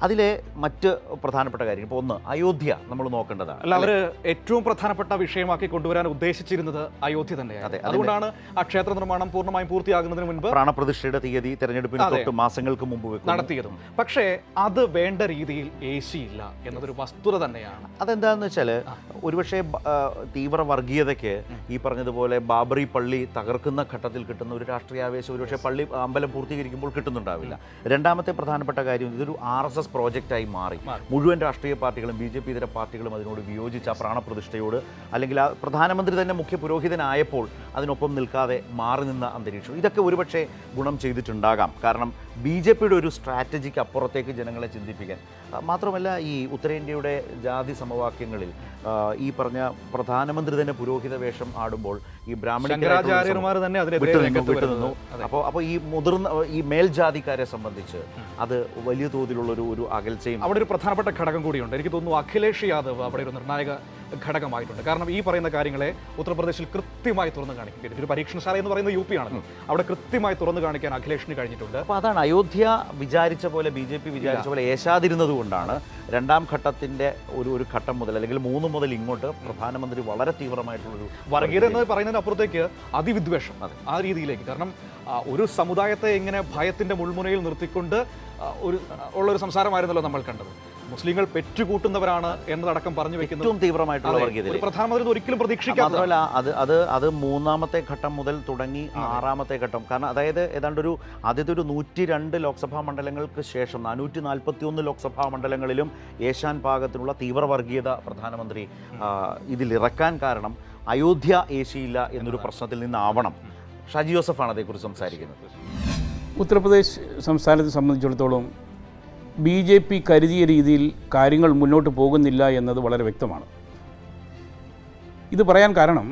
അതിലെ മറ്റ് പ്രധാനപ്പെട്ട കാര്യം ഇപ്പോൾ ഒന്ന് അയോധ്യ നമ്മൾ നോക്കേണ്ടതാണ്. അല്ല, അവർ ഏറ്റവും പ്രധാനപ്പെട്ട വിഷയമാക്കി കൊണ്ടുവരാൻ ഉദ്ദേശിച്ചിരുന്നത് അയോധ്യ തന്നെയാണ്. അതുകൊണ്ടാണ് ആ ക്ഷേത്ര നിർമ്മാണം പൂർണ്ണമായും പൂർത്തിയാകുന്നതിന് മുൻപ് പ്രാണപ്രതിഷ്ഠയുടെ തീയതി തെരഞ്ഞെടുപ്പിന് തൊട്ട് മാസങ്ങൾക്ക് മുമ്പ് നടത്തിയതും. പക്ഷേ അത് വേണ്ട രീതിയിൽ ഏശിയില്ല എന്നതൊരു വസ്തുത തന്നെയാണ്. അതെന്താണെന്ന് വെച്ചാൽ ഒരുപക്ഷെ തീവ്ര വർഗീയതയ്ക്ക് ഈ പറഞ്ഞതുപോലെ ബാബറി പള്ളി തകർക്കുന്ന ഘട്ടത്തിൽ കിട്ടുന്ന ഒരു രാഷ്ട്രീയാവേശം ഒരുപക്ഷെ അമ്പലം പൂർത്തീകരിക്കുമ്പോൾ കിട്ടുന്നുണ്ടാവില്ല. രണ്ടാമത്തെ പ്രധാനപ്പെട്ട കാര്യം ഇതൊരു RSS പ്രോജക്റ്റായി മാറി. മുഴുവൻ രാഷ്ട്രീയ പാർട്ടികളും BJP ഇതര പാർട്ടികളും അതിനോട് വിയോജിച്ച പ്രാണപ്രതിഷ്ഠയോട്, അല്ലെങ്കിൽ ആ പ്രധാനമന്ത്രി തന്നെ മുഖ്യ പുരോഹിതനായപ്പോൾ അതിനൊപ്പം നിൽക്കാതെ മാറി നിന്ന അന്തരീക്ഷം, ഇതൊക്കെ ഒരുപക്ഷെ ഗുണം ചെയ്തിട്ടുണ്ടാകാം. കാരണം BJPയുടെ ഒരു സ്ട്രാറ്റജിക്ക് അപ്പുറത്തേക്ക് ജനങ്ങളെ ചിന്തിപ്പിക്കാൻ. മാത്രമല്ല ഈ ഉത്തരേന്ത്യയുടെ ജാതി സമവാക്യങ്ങളിൽ ഈ പറഞ്ഞ പ്രധാനമന്ത്രി തന്നെ പുരോഹിത വേഷം ആടുമ്പോൾ ഈ ബ്രാഹ്മണാചാര്യന്മാർ തന്നെ വിട്ടുനിന്നു. അപ്പോൾ ഈ മേൽജാതിക്കാരെ സംബന്ധിച്ച് അത് വലിയ തോതിലുള്ള ഒരു അകൽച്ചയും. അവിടെ ഒരു പ്രധാനപ്പെട്ട ഘടകം കൂടിയുണ്ട്. എനിക്ക് തോന്നുന്നു അഖിലേഷ് യാദവ് അവിടെ ഒരു നിർണായക ഘടകമായിട്ടുണ്ട്. കാരണം ഈ പറയുന്ന കാര്യങ്ങളെ ഉത്തർപ്രദേശിൽ കൃത്യമായി തുറന്നു കാണിക്കും. ഒരു പരീക്ഷണശാല എന്ന് പറയുന്നത് UP ആണല്ലോ. അവിടെ കൃത്യമായി തുറന്നു കാണിക്കാൻ അഖിലേഷിന് കഴിഞ്ഞിട്ടുണ്ട്. അപ്പോൾ അതാണ് അയോധ്യ വിചാരിച്ച പോലെ BJP വിചാരിച്ച പോലെ ഏശാതിരുന്നത് കൊണ്ടാണ് രണ്ടാം ഘട്ടത്തിൻ്റെ ഒരു ഘട്ടം മുതൽ അല്ലെങ്കിൽ 3 മുതൽ ഇങ്ങോട്ട് പ്രധാനമന്ത്രി വളരെ തീവ്രമായിട്ടുള്ളൊരു വർഗീയത എന്ന് പറയുന്നതിന് അപ്പുറത്തേക്ക് അതിവിദ്വേഷം ആ രീതിയിലേക്ക്. കാരണം ഒരു സമുദായത്തെ ഇങ്ങനെ ഭയത്തിൻ്റെ മുൾമുനയിൽ നിർത്തിക്കൊണ്ട് ഉള്ളൊരു സംസാരമായിരുന്നല്ലോ നമ്മൾ കണ്ടത്. മുസ്ലിങ്ങൾ പെറ്റുകൂട്ടുന്നവരാണ് എന്നതടക്കം പറഞ്ഞു വെക്കുന്നത് ഏറ്റവും തീവ്രമായിട്ടുള്ള വർഗീയത. പ്രധാനമന്ത്രി ഒരിക്കലും പ്രതീക്ഷിക്കാൻ മാത്രമല്ല അത് 3-ാമത്തെ ഘട്ടം മുതൽ തുടങ്ങി 6-ാമത്തെ ഘട്ടം. കാരണം അതായത് ഏതാണ്ട് ആദ്യത്തെ 102 ലോക്സഭാ മണ്ഡലങ്ങൾക്ക് ശേഷം 441 ലോക്സഭാ മണ്ഡലങ്ങളിലും ഏശാൻ പാകത്തിനുള്ള തീവ്ര വർഗീയത പ്രധാനമന്ത്രി ഇതിലിറക്കാൻ കാരണം അയോധ്യ ഏശിയില്ല എന്നൊരു പ്രശ്നത്തിൽ നിന്നാവണം. ഷാജി ജോസഫാണ് അതേക്കുറിച്ച് സംസാരിക്കുന്നത്. ഉത്തർപ്രദേശ് സംസ്ഥാനത്തെ സംബന്ധിച്ചിടത്തോളം BJP കരുതിയ രീതിയിൽ കാര്യങ്ങൾ മുന്നോട്ട് പോകുന്നില്ല എന്നത് വളരെ വ്യക്തമാണ്. ഇത് പറയാൻ കാരണം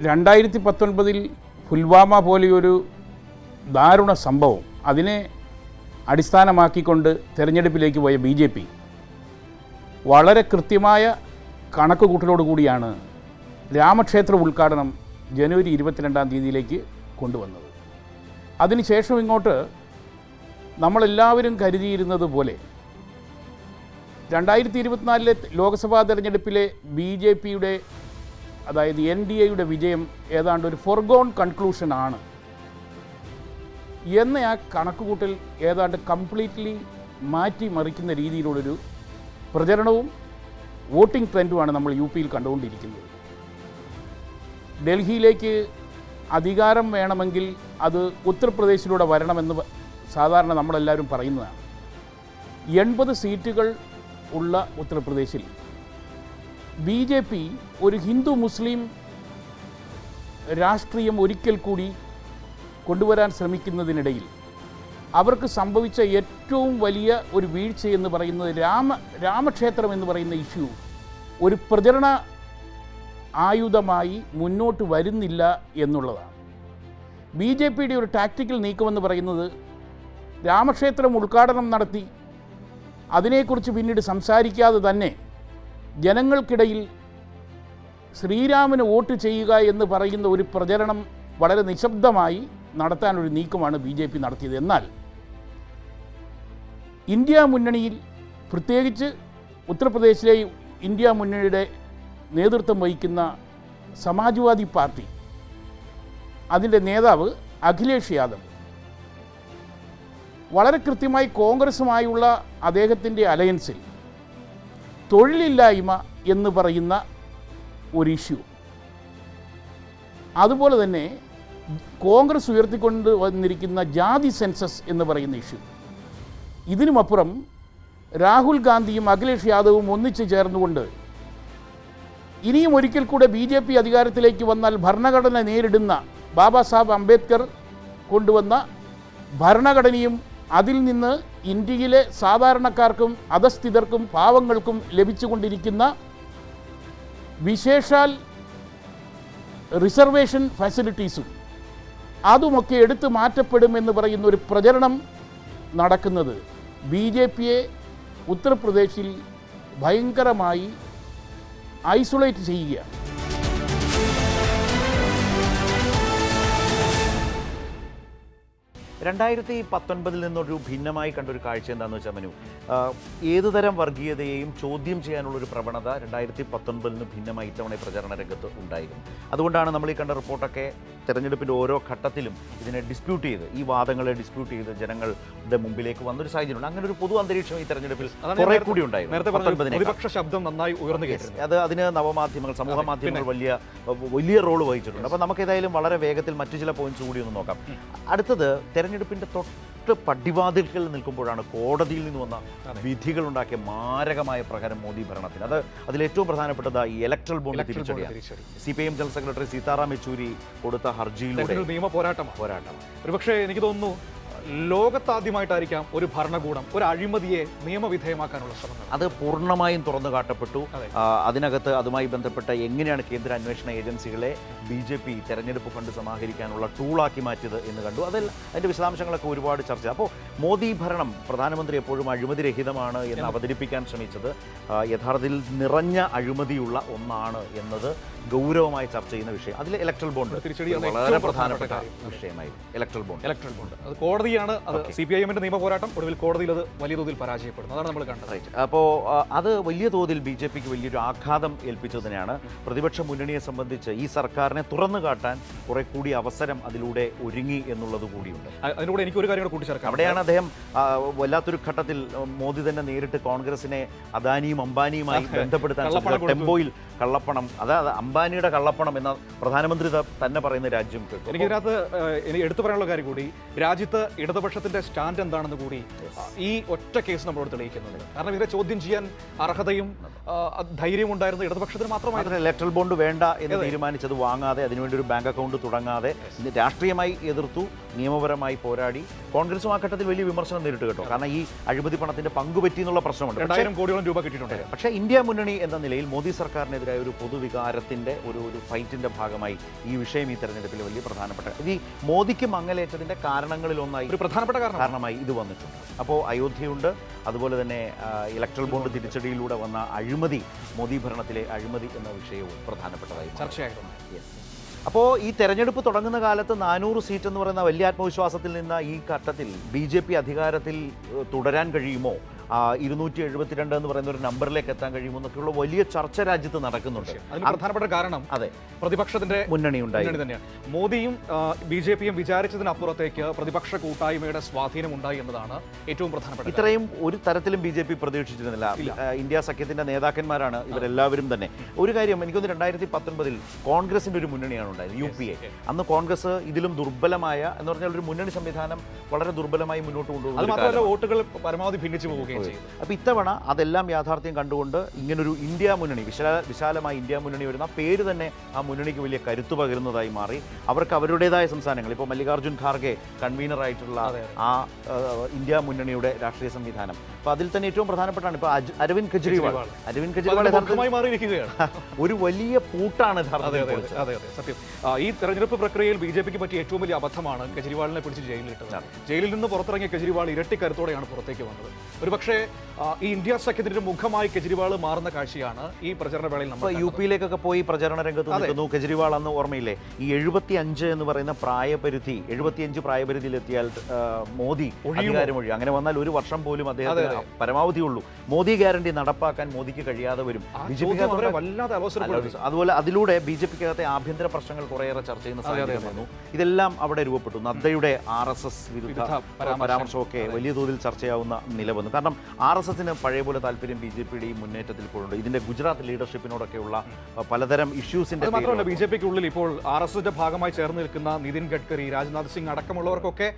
2019 പുൽവാമ പോലെയൊരു ദാരുണ സംഭവം അതിനെ അടിസ്ഥാനമാക്കിക്കൊണ്ട് തെരഞ്ഞെടുപ്പിലേക്ക് പോയ BJP വളരെ കൃത്യമായ കണക്കുകൂട്ടലോടുകൂടിയാണ് രാമക്ഷേത്ര ഉദ്ഘാടനം ജനുവരി 22-ാം തീയതിയിലേക്ക് കൊണ്ടുവന്നത്. അതിനുശേഷം ഇങ്ങോട്ട് നമ്മളെല്ലാവരും കരുതിയിരുന്നത് പോലെ 2024 ലോക്സഭാ തെരഞ്ഞെടുപ്പിലെ BJPയുടെ അതായത് NDAയുടെ വിജയം ഏതാണ്ട് ഒരു ഫോർഗോൺ കൺക്ലൂഷൻ ആണ് എന്ന ആ കണക്കുകൂട്ടൽ ഏതാണ്ട് കംപ്ലീറ്റ്ലി മാറ്റിമറിക്കുന്ന രീതിയിലുള്ളൊരു പ്രചരണവും വോട്ടിംഗ് ട്രെൻഡുമാണ് നമ്മൾ UPയിൽ കണ്ടുകൊണ്ടിരിക്കുന്നത്. ഡൽഹിയിലേക്ക് അധികാരം വേണമെങ്കിൽ അത് ഉത്തർപ്രദേശിലൂടെ വരണമെന്ന് സാധാരണ നമ്മളെല്ലാവരും പറയുന്നതാണ്. 80 സീറ്റുകൾ ഉള്ള ഉത്തർപ്രദേശിൽ BJP ഒരു ഹിന്ദു മുസ്ലിം രാഷ്ട്രീയം ഒരിക്കൽ കൂടി കൊണ്ടുവരാൻ ശ്രമിക്കുന്നതിനിടയിൽ അവർക്ക് സംഭവിച്ച ഏറ്റവും വലിയ ഒരു വീഴ്ച എന്ന് പറയുന്നത് രാമക്ഷേത്രം എന്ന് പറയുന്ന ഇഷ്യൂ ഒരു പ്രചരണ ആയുധമായി മുന്നോട്ട് വരുന്നില്ല എന്നുള്ളതാണ്. BJPയുടെ ഒരു ടാക്റ്റിക്കൽ നീക്കമെന്ന് പറയുന്നത് രാമക്ഷേത്രം ഉദ്ഘാടനം നടത്തി അതിനെക്കുറിച്ച് പിന്നീട് സംസാരിക്കാതെ തന്നെ ജനങ്ങൾക്കിടയിൽ ശ്രീരാമന് വോട്ട് ചെയ്യുക എന്ന് പറയുന്ന ഒരു പ്രചരണം വളരെ നിശബ്ദമായി നടത്താനൊരു നീക്കമാണ് BJP നടത്തിയത്. എന്നാൽ ഇന്ത്യ മുന്നണിയിൽ, പ്രത്യേകിച്ച് ഉത്തർപ്രദേശിലെ ഇന്ത്യ മുന്നണിയുടെ നേതൃത്വം വഹിക്കുന്ന സമാജ്വാദി പാർട്ടി, അതിൻ്റെ നേതാവ് അഖിലേഷ് യാദവ് വളരെ കൃത്യമായി കോൺഗ്രസുമായുള്ള അദ്ദേഹത്തിൻ്റെ അലയൻസിൽ തൊഴിലില്ലായ്മ എന്ന് പറയുന്ന ഒരു ഇഷ്യൂ, അതുപോലെ തന്നെ കോൺഗ്രസ് ഉയർത്തിക്കൊണ്ട് വന്നിരിക്കുന്ന ജാതി സെൻസസ് എന്ന് പറയുന്ന ഇഷ്യൂ, ഇതിനുമപ്പുറം രാഹുൽ ഗാന്ധിയും അഖിലേഷ് യാദവും ഒന്നിച്ചു ചേർന്നുകൊണ്ട് ഇനിയും ഒരിക്കൽ കൂടെ BJP അധികാരത്തിലേക്ക് വന്നാൽ ഭരണഘടന നേരിടുന്ന ബാബാ സാഹബ് അംബേദ്കർ കൊണ്ടുവന്ന ഭരണഘടനയും അതിൽ നിന്ന് ഇന്ത്യയിലെ സാധാരണക്കാർക്കും അധസ്ഥിതർക്കും പാവങ്ങൾക്കും ലഭിച്ചുകൊണ്ടിരിക്കുന്ന വിശേഷാൽ റിസർവേഷൻ ഫെസിലിറ്റീസും അതുമൊക്കെ എടുത്തു മാറ്റപ്പെടുമെന്ന് പറയുന്ന ഒരു പ്രചരണം നടക്കുന്നത് BJPയെ ഉത്തർപ്രദേശിൽ ഭയങ്കരമായി ഐസൊലേറ്റ് ചെയ്യുകയാണ്. 2019 നിന്നൊരു ഭിന്നമായി കണ്ടൊരു കാഴ്ച എന്താണെന്ന് വെച്ചാൽ മനു, ഏതുതരം വർഗീയതയെയും ചോദ്യം ചെയ്യാനുള്ളൊരു പ്രവണത 2019 ഭിന്നമായി ഇത്തവണ പ്രചരണ രംഗത്ത് ഉണ്ടായിരുന്നു. അതുകൊണ്ടാണ് നമ്മൾ ഈ കണ്ട റിപ്പോർട്ടൊക്കെ തെരഞ്ഞെടുപ്പിൻ്റെ ഓരോ ഘട്ടത്തിലും ഇതിനെ ഡിസ്പ്യൂട്ട് ചെയ്ത്, ഈ വാദങ്ങളെ ഡിസ്പ്യൂട്ട് ചെയ്ത് ജനങ്ങളുടെ മുമ്പിലേക്ക് വന്നൊരു സാഹചര്യമുണ്ട്. അങ്ങനെ ഒരു പൊതു അന്തരീക്ഷം ഈ തെരഞ്ഞെടുപ്പിൽ കുറെ കൂടി ഉണ്ടായിരുന്നു. ശബ്ദം നന്നായി ഉയർന്നു കേട്ടിരുന്നു. അത് അതിന് നവമാധ്യമങ്ങൾ, സമൂഹ മാധ്യമങ്ങൾ വലിയ റോള് വഹിച്ചിട്ടുണ്ട്. അപ്പോൾ നമുക്ക് ഏതായാലും വളരെ വേഗത്തിൽ മറ്റു ചില പോയിന്റ്സ് കൂടി ഒന്ന് നോക്കാം. അടുത്തത് തെരഞ്ഞെടുപ്പിൻ്റെ തൊട്ട് പടിവാതിൽക്കൽ നിൽക്കുമ്പോഴാണ് കോടതിയിൽ നിന്ന് വന്ന വിധികളുണ്ടാക്കിയ മാരകമായ പ്രകാരം മോദി ഭരണത്തിന്. അതിലേറ്റവും പ്രധാനപ്പെട്ടത് ഈ ഇലക്ട്രൽ ബോണ്ട് തിരിച്ചടിയാണ്. CPIM general secretary Sitaram Yechury കൊടുത്ത ഹർജിയിലൂടെ നിയമ പോരാട്ടമാണ്. ഒരുപക്ഷെ എനിക്ക് തോന്നുന്നു ലോകത്താദ്യമായിട്ടായിരിക്കാം ഒരു ഭരണകൂടം ഒരു അഴിമതിയെ നിയമവിധേയമാക്കാനുള്ള ശ്രമം. അത് പൂർണ്ണമായും തുറന്നു കാട്ടപ്പെട്ടു. അതിനകത്ത് അതുമായി ബന്ധപ്പെട്ട എങ്ങനെയാണ് കേന്ദ്ര അന്വേഷണ ഏജൻസികളെ BJP തെരഞ്ഞെടുപ്പ് ഫണ്ട് സമാഹരിക്കാനുള്ള ടൂളാക്കി മാറ്റിയത് എന്ന് കണ്ടു. അതിൻ്റെ വിശദാംശങ്ങളൊക്കെ ഒരുപാട് ചർച്ച. അപ്പോൾ മോദി ഭരണം, പ്രധാനമന്ത്രി എപ്പോഴും അഴിമതി രഹിതമാണ് എന്ന് അവതരിപ്പിക്കാൻ ശ്രമിച്ചത് യഥാർത്ഥത്തിൽ നിറഞ്ഞ അഴിമതിയുള്ള ഒന്നാണ് എന്നത് ഗൗരവമായി ചർച്ച ചെയ്യുന്ന വിഷയം. അതിൽ ഇലക്ട്രൽ ബോണ്ട് വളരെ പ്രധാനപ്പെട്ട വിഷയമായി. ഇലക്ട്രൽ ബോണ്ട് അത് കോടതിയാണ്, അത് CPIMന്റെ നിയമ പോരാട്ടം, ഒടുവിൽ കോടതിയിൽ അത് വലിയ തോതിൽ പരാജയപ്പെടുന്നു. അതാണ് നമ്മൾ കണ്ടത്. അപ്പോൾ അത് വലിയ തോതിൽ BJPക്ക് വലിയൊരു ആഘാതം ഏൽപ്പിച്ചത് തന്നെയാണ്. പ്രതിപക്ഷ മുന്നണിയെ സംബന്ധിച്ച് ഈ സർക്കാരിനെ തുറന്നു കാട്ടാൻ കുറെ കൂടി അവസരം അതിലൂടെ ഒരുങ്ങി എന്നുള്ളത് കൂടിയുണ്ട്. അതിലൂടെ എനിക്കൊരു കാര്യം കൂടെ കൂട്ടിച്ചേർക്കാം. അവിടെയാണ് അദ്ദേഹം വല്ലാത്തൊരു ഘട്ടത്തിൽ മോദി തന്നെ നേരിട്ട് കോൺഗ്രസിനെ അദാനിയും അംബാനിയുമായി ബന്ധപ്പെടുത്താൻ ടെമ്പോയിൽ കള്ളപ്പണം, അതായത് അംബാനിയുടെ കള്ളപ്പണം എന്ന പ്രധാനമന്ത്രി തന്നെ പറയുന്ന രാജ്യം കേട്ടു. എനിക്കിതിനകത്ത് എനിക്ക് എടുത്തു പറയാനുള്ള കാര്യം കൂടി, രാജ്യത്ത് ഇടതുപക്ഷത്തിന്റെ സ്റ്റാൻഡ് എന്താണെന്ന് കൂടി ഈ ഒറ്റ കേസ് നമ്മളോട് തെളിയിക്കുന്നുണ്ട്. കാരണം ഇതിനെ ചോദ്യം ചെയ്യാൻ അർഹതയും ധൈര്യവും ഉണ്ടായിരുന്ന ഇടതുപക്ഷത്തിന് മാത്രമായിരുന്നു. ഇലക്ട്രൽ ബോണ്ട് വേണ്ട എന്ന് തീരുമാനിച്ചത് വാങ്ങാതെ, അതിനുവേണ്ടി ഒരു ബാങ്ക് അക്കൗണ്ട് തുടങ്ങാതെ രാഷ്ട്രീയമായി എതിർത്തു, നിയമപരമായി പോരാടി. കോൺഗ്രസും ആ ഘട്ടത്തിൽ വലിയ വിമർശനം നേരിട്ട് കേട്ടോ. കാരണം ഈ അഴിമതി പണത്തിന്റെ പങ്കുപറ്റി എന്നുള്ള പ്രശ്നമുണ്ട്. 2000 കോടിയോളം രൂപ കിട്ടിയിട്ടുണ്ട്. പക്ഷേ ഇന്ത്യ മുന്നണി എന്ന നിലയിൽ മോദി സർക്കാരിനെതിരായ ഒരു പൊതുവികാരത്തിന്റെ ഒരു ഫൈറ്റിന്റെ ഭാഗമായി ഈ വിഷയം ഈ തെരഞ്ഞെടുപ്പിൽ വലിയ പ്രധാനപ്പെട്ട, ഈ മോദിക്ക് മങ്ങലേറ്റതിന്റെ കാരണങ്ങളിലൊന്നായി, ഒരു പ്രധാനപ്പെട്ട കാരണമായി ഇത് വന്നിട്ടുണ്ട്. അപ്പോൾ അയോധ്യയുണ്ട്, അതുപോലെ തന്നെ ഇലക്ട്രൽ ബോണ്ട് തിരിച്ചടിയിലൂടെ വന്ന അഴിമതി, മോദി ഭരണത്തിലെ അഴിമതി എന്ന വിഷയവും പ്രധാനപ്പെട്ടതായി ചർച്ചയായിരുന്നു. അപ്പോൾ ഈ തെരഞ്ഞെടുപ്പ് തുടങ്ങുന്ന കാലത്ത് 400 സീറ്റ് എന്ന് പറയുന്ന വലിയ ആത്മവിശ്വാസത്തിൽ നിന്ന് ഈ ഘട്ടത്തിൽ BJP അധികാരത്തിൽ തുടരാൻ കഴിയുമോ, 272 എന്ന് പറയുന്ന ഒരു നമ്പറിലേക്ക് എത്താൻ കഴിയുമോ എന്നൊക്കെയുള്ള വലിയ ചർച്ച രാജ്യത്ത് നടക്കുന്നുണ്ട്. അതിന് പ്രധാനപ്പെട്ട കാരണം അതെ പ്രതിപക്ഷത്തിന്റെ മുന്നണി തന്നെയാണ്. മോദിയും BJPയും വിചാരിച്ചതിനപ്പുറത്തേക്ക് പ്രതിപക്ഷ കൂട്ടായ്മയുടെ സ്വാധീനം ഉണ്ടായി എന്നതാണ് ഏറ്റവും പ്രധാനപ്പെട്ട. ഇത്രയും ഒരു തരത്തിലും BJP പ്രതീക്ഷിച്ചിരുന്നില്ല. ഇന്ത്യ സഖ്യത്തിന്റെ നേതാക്കന്മാരാണ് ഇവരെല്ലാവരും തന്നെ. ഒരു കാര്യം എനിക്കൊന്ന് 2019 കോൺഗ്രസിന്റെ ഒരു മുന്നണിയാണ് ഉണ്ടായത്, UPA. അന്ന് കോൺഗ്രസ് ഇതിലും ദുർബലമായ എന്ന് പറഞ്ഞാൽ ഒരു മുന്നണി സംവിധാനം വളരെ ദുർബലമായി മുന്നോട്ട് കൊണ്ടുപോകുന്നു. അത് മാത്രമല്ല വോട്ടുകൾ പരമാവധി ഭിന്നിച്ചു പോവുകയും ചെയ്യുന്നത്. അപ്പോൾ ഇത്തവണ അതെല്ലാം യാഥാർത്ഥ്യം കണ്ടുകൊണ്ട് ഇങ്ങനൊരു ഇന്ത്യ മുന്നണി, വിശാലമായ ഇന്ത്യ മുന്നണി വരുന്ന പേര് തന്നെ ആ മുന്നണിക്ക് വലിയ കരുത്തു പകരുന്നതായി മാറി. അവർക്ക് അവരുടേതായ സംസ്ഥാനങ്ങൾ, ഇപ്പോൾ മല്ലികാർജ്ജുൻ ഖാർഗെ കൺവീനറായിട്ടുള്ള ആ ഇന്ത്യ മുന്നണിയുടെ രാഷ്ട്രീയ സംവിധാനം, അപ്പോൾ അതിൽ തന്നെ ഏറ്റവും പ്രധാനപ്പെട്ടാണ് ഇപ്പോൾ അരവിന്ദ് കെജ്രിവാൾ മാറിയിരിക്കുകയാണ്. ഒരു വലിയ പൂട്ടാണ് അതെ സത്യം. ഈ തെരഞ്ഞെടുപ്പ് പ്രക്രിയയിൽ BJPക്ക് പറ്റിയ ഏറ്റവും വലിയ അബദ്ധമാണ് കെജ്രിവാളിനെ പിടിച്ച് ജയിലിലിട്ടത്. ജയിലിൽ നിന്ന് പുറത്തിറങ്ങിയ കെജ്രിവാൾ ഇരട്ടി കരുത്തോടെയാണ് പുറത്തേക്ക് വന്നത്. ഒരുപക്ഷേ ഈ ഇന്ത്യ സഖ്യത്തിന്റെ മുഖമായി കെജ്രിവാൾ മാറുന്ന കാഴ്ചയാണ് ഈ പ്രചരണ വേളയിൽ നമ്മൾ UP-യിലേക്കൊക്കെ പോയി പ്രചരണ രംഗത്ത് നിൽക്കുന്നു. കെജ്രിവാൾ അന്ന് ഓർമ്മയില്ലേ, ഈ 75 എന്ന് പറയുന്ന പ്രായപരിധി, 75 പ്രായപരിധിയിലെത്തിയാൽ മോദി അധികാരം ഒഴിയും. അങ്ങനെ വന്നാൽ ഒരു വർഷം പോലും അദ്ദേഹത്തിന് പരമാവധി ഉള്ളൂ. മോദി ഗ്യാരണ്ടി നടപ്പാക്കാൻ മോദിക്ക് കഴിയാതെ വരും. അതുപോലെ അതിലൂടെ BJP-ക്കകത്തെ ആഭ്യന്തര പ്രശ്നങ്ങൾ കുറേയേറെ ചർച്ച ചെയ്യുന്ന സാഹചര്യം വന്നു. ഇതെല്ലാം അവിടെ രൂപപ്പെട്ടു. നദ്ദയുടെ RSS വിരുദ്ധ പരാമർശമൊക്കെ വലിയ തോതിൽ ചർച്ചയാവുന്ന നില വന്നു. കാരണം RSSന് പഴയ പോലെ താല്പര്യം BJP-യുടെ ഈ മുന്നേറ്റത്തിൽ ഇപ്പോഴുണ്ട്. ഇതിന്റെ ഗുജറാത്ത് ലീഡർഷിപ്പിനോടൊക്കെയുള്ള പലതരം ഇഷ്യൂസിന്റെ മാത്രമല്ല, BJP-ക്കുള്ളിൽ ഇപ്പോൾ RSSന്റെ ഭാഗമായി ചേർന്ന് നിൽക്കുന്ന നിതിൻ ഗഡ്കരി, രാജ്നാഥ് സിംഗ് അടക്കമുള്ളവർക്കൊക്കെ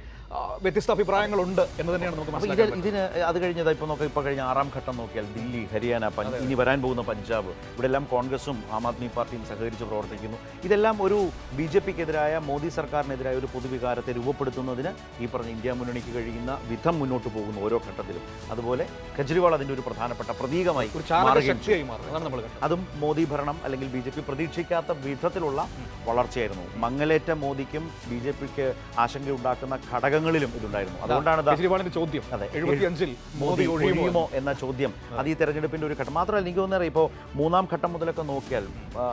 വ്യത്യസ്ത അഭിപ്രായങ്ങളുണ്ട് എന്ന് തന്നെയാണ് നമുക്ക് മനസ്സിലാക്കുന്നത്. ഇതിന് അത് കഴിഞ്ഞത് ഇപ്പോൾ നോക്കാം, ഇപ്പോൾ കഴിഞ്ഞ 6ാം ഘട്ടം നോക്കിയാൽ ദില്ലി, ഹരിയാന, ഇനി വരാൻ പോകുന്ന പഞ്ചാബ്, ഇവിടെല്ലാം കോൺഗ്രസും ആം ആദ്മി പാർട്ടിയും സഹകരിച്ച് പ്രവർത്തിക്കുന്നു. ഇതെല്ലാം ഒരു BJP-ക്കെതിരായ, മോദി സർക്കാരിനെതിരായ ഒരു പൊതുവികാരത്തെ രൂപപ്പെടുത്തുന്നതിന് ഈ പറഞ്ഞ ഇന്ത്യ മുന്നണിക്ക് കഴിയുന്ന വിധം മുന്നോട്ട് പോകുന്നു ഓരോ ഘട്ടത്തിലും. അതുപോലെ കെജ്രിവാൾ അതിൻ്റെ ഒരു പ്രധാനപ്പെട്ട പ്രതീകമായി അതും മോദി ഭരണം അല്ലെങ്കിൽ BJP പ്രതീക്ഷിക്കാത്ത വിധത്തിലുള്ള വളർച്ചയായിരുന്നു. മങ്ങലേറ്റ മോദിക്കും BJP-ക്ക് ആശങ്കയുണ്ടാക്കുന്ന ഘടകങ്ങളിലും ഇതുണ്ടായിരുന്നു. അതുകൊണ്ടാണ് കെജ്രിവാളിന്റെ ചോദ്യം 75-ൽ മോദി ഒഴിയുമോ എന്ന ചോദ്യം അത് ഈ തെരഞ്ഞെടുപ്പിന്റെ ഒരു ഘട്ടം മാത്രമല്ല. എനിക്ക് തോന്നുന്നത് ഇപ്പോൾ 3ാം ഘട്ടം മുതലൊക്കെ നോക്കിയാൽ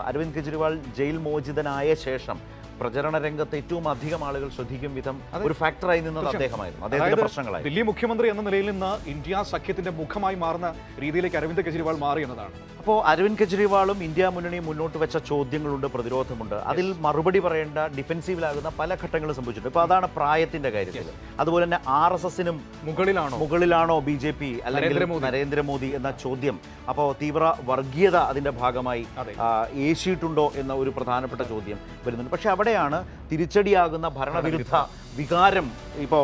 അരവിന്ദ് കെജ്രിവാൾ ജയിൽ മോചിതനായ ശേഷം പ്രചരണ രംഗത്ത് ഏറ്റവും അധികം ആളുകൾ ശ്രദ്ധിക്കും വിധം ഒരു ഫാക്ടറായി നിന്നത് അദ്ദേഹമായിരുന്നു. അദ്ദേഹത്തിന്റെ പ്രശ്നങ്ങളായി ദില്ലി മുഖ്യമന്ത്രി എന്ന നിലയിൽ നിന്ന് ഇന്ത്യ സഖ്യത്തിന്റെ മുഖമായി മാറുന്ന രീതിയിലേക്ക് അരവിന്ദ് കെജ്രിവാൾ മാറി എന്നതാണ്. അപ്പോൾ അരവിന്ദ് കെജ്രിവാളും ഇന്ത്യ മുന്നണിയും മുന്നോട്ട് വെച്ച ചോദ്യങ്ങളുണ്ട്, പ്രതിരോധമുണ്ട്. അതിൽ മറുപടി പറയേണ്ട, ഡിഫെൻസീവിലാകുന്ന പല ഘട്ടങ്ങളും സംഭവിച്ചിട്ടുണ്ട്. ഇപ്പോൾ അതാണ് പ്രായത്തിന്റെ കാര്യത്തിൽ. അതുപോലെ തന്നെ RSSനും മുകളിലാണോ BJP അല്ലെങ്കിൽ നരേന്ദ്രമോദി എന്ന ചോദ്യം. അപ്പോൾ തീവ്ര വർഗീയത അതിന്റെ ഭാഗമായി ഏശിയിട്ടുണ്ടോ എന്ന ഒരു പ്രധാനപ്പെട്ട ചോദ്യം വരുന്നുണ്ട്. പക്ഷെ അവിടെയാണ് തിരിച്ചടിയാകുന്ന ഭരണവിരുദ്ധ വികാരം. ഇപ്പോൾ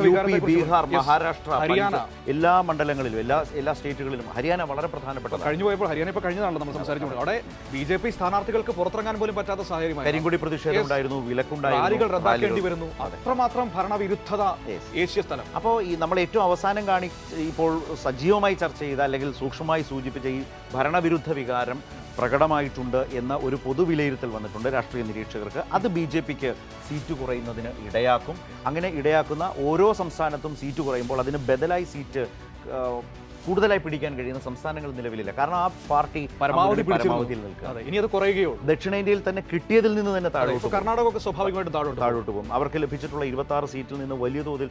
UP, ബീഹാർ, മഹാരാഷ്ട്ര, ഹരിയാന എല്ലാ മണ്ഡലങ്ങളിലും എല്ലാ സ്റ്റേറ്റുകളിലും ഹരിയാന വളരെ പ്രധാനപ്പെട്ട കഴിഞ്ഞുപോയപ്പോൾ ഹരിയാന ഇപ്പോൾ കഴിഞ്ഞതാണല്ലോ നമ്മൾ സംസാരിച്ചുകൊണ്ട്. അവിടെ BJP സ്ഥാനാർത്ഥികൾക്ക് പുറത്തിറങ്ങാൻ പോലും പറ്റാത്ത സാഹചര്യമായി. കരിങ്കൊടി പ്രതിഷേധം ഉണ്ടായിരുന്നു, വിലക്കുണ്ടായിരുന്നു, റാലികൾ റദ്ദാക്കേണ്ടി വരുന്നു. അത്രമാത്രം ഭരണവിരുദ്ധത ഏഷ്യ സ്ഥലം. അപ്പോൾ ഈ നമ്മൾ ഏറ്റവും അവസാനം ഇപ്പോൾ സജീവമായി ചർച്ച ചെയ്ത അല്ലെങ്കിൽ സൂക്ഷ്മമായി സൂചിപ്പിച്ച ഈ ഭരണവിരുദ്ധ വികാരം പ്രകടമായിട്ടുണ്ട് എന്ന ഒരു പൊതുവിലയിരുത്തൽ വന്നിട്ടുണ്ട് രാഷ്ട്രീയ നിരീക്ഷകർക്ക്. അത് BJP-ക്ക് സീറ്റ് കുറയുന്നതിന് ഇടയാക്കും. അങ്ങനെ ഇടയാക്കുന്ന ഓരോ സംസ്ഥാനത്തും സീറ്റ് കുറയുമ്പോൾ അതിന് ബദലായി സീറ്റ് കൂടുതലായി പിടിക്കാൻ കഴിയുന്ന സംസ്ഥാനങ്ങൾ നിലവിലില്ല. കാരണം ആ പാർട്ടി പരമാവധിയിൽ നിൽക്കുക. ഇനി അത് കുറയുകയോ ദക്ഷിണേന്ത്യയിൽ തന്നെ കിട്ടിയതിൽ നിന്ന് തന്നെ താഴോട്ട്, കർണാടക സ്വാഭാവികമായിട്ട് താഴോട്ട് പോകും. അവർക്ക് ലഭിച്ചിട്ടുള്ള 26 സീറ്റിൽ നിന്ന് വലിയ തോതിൽ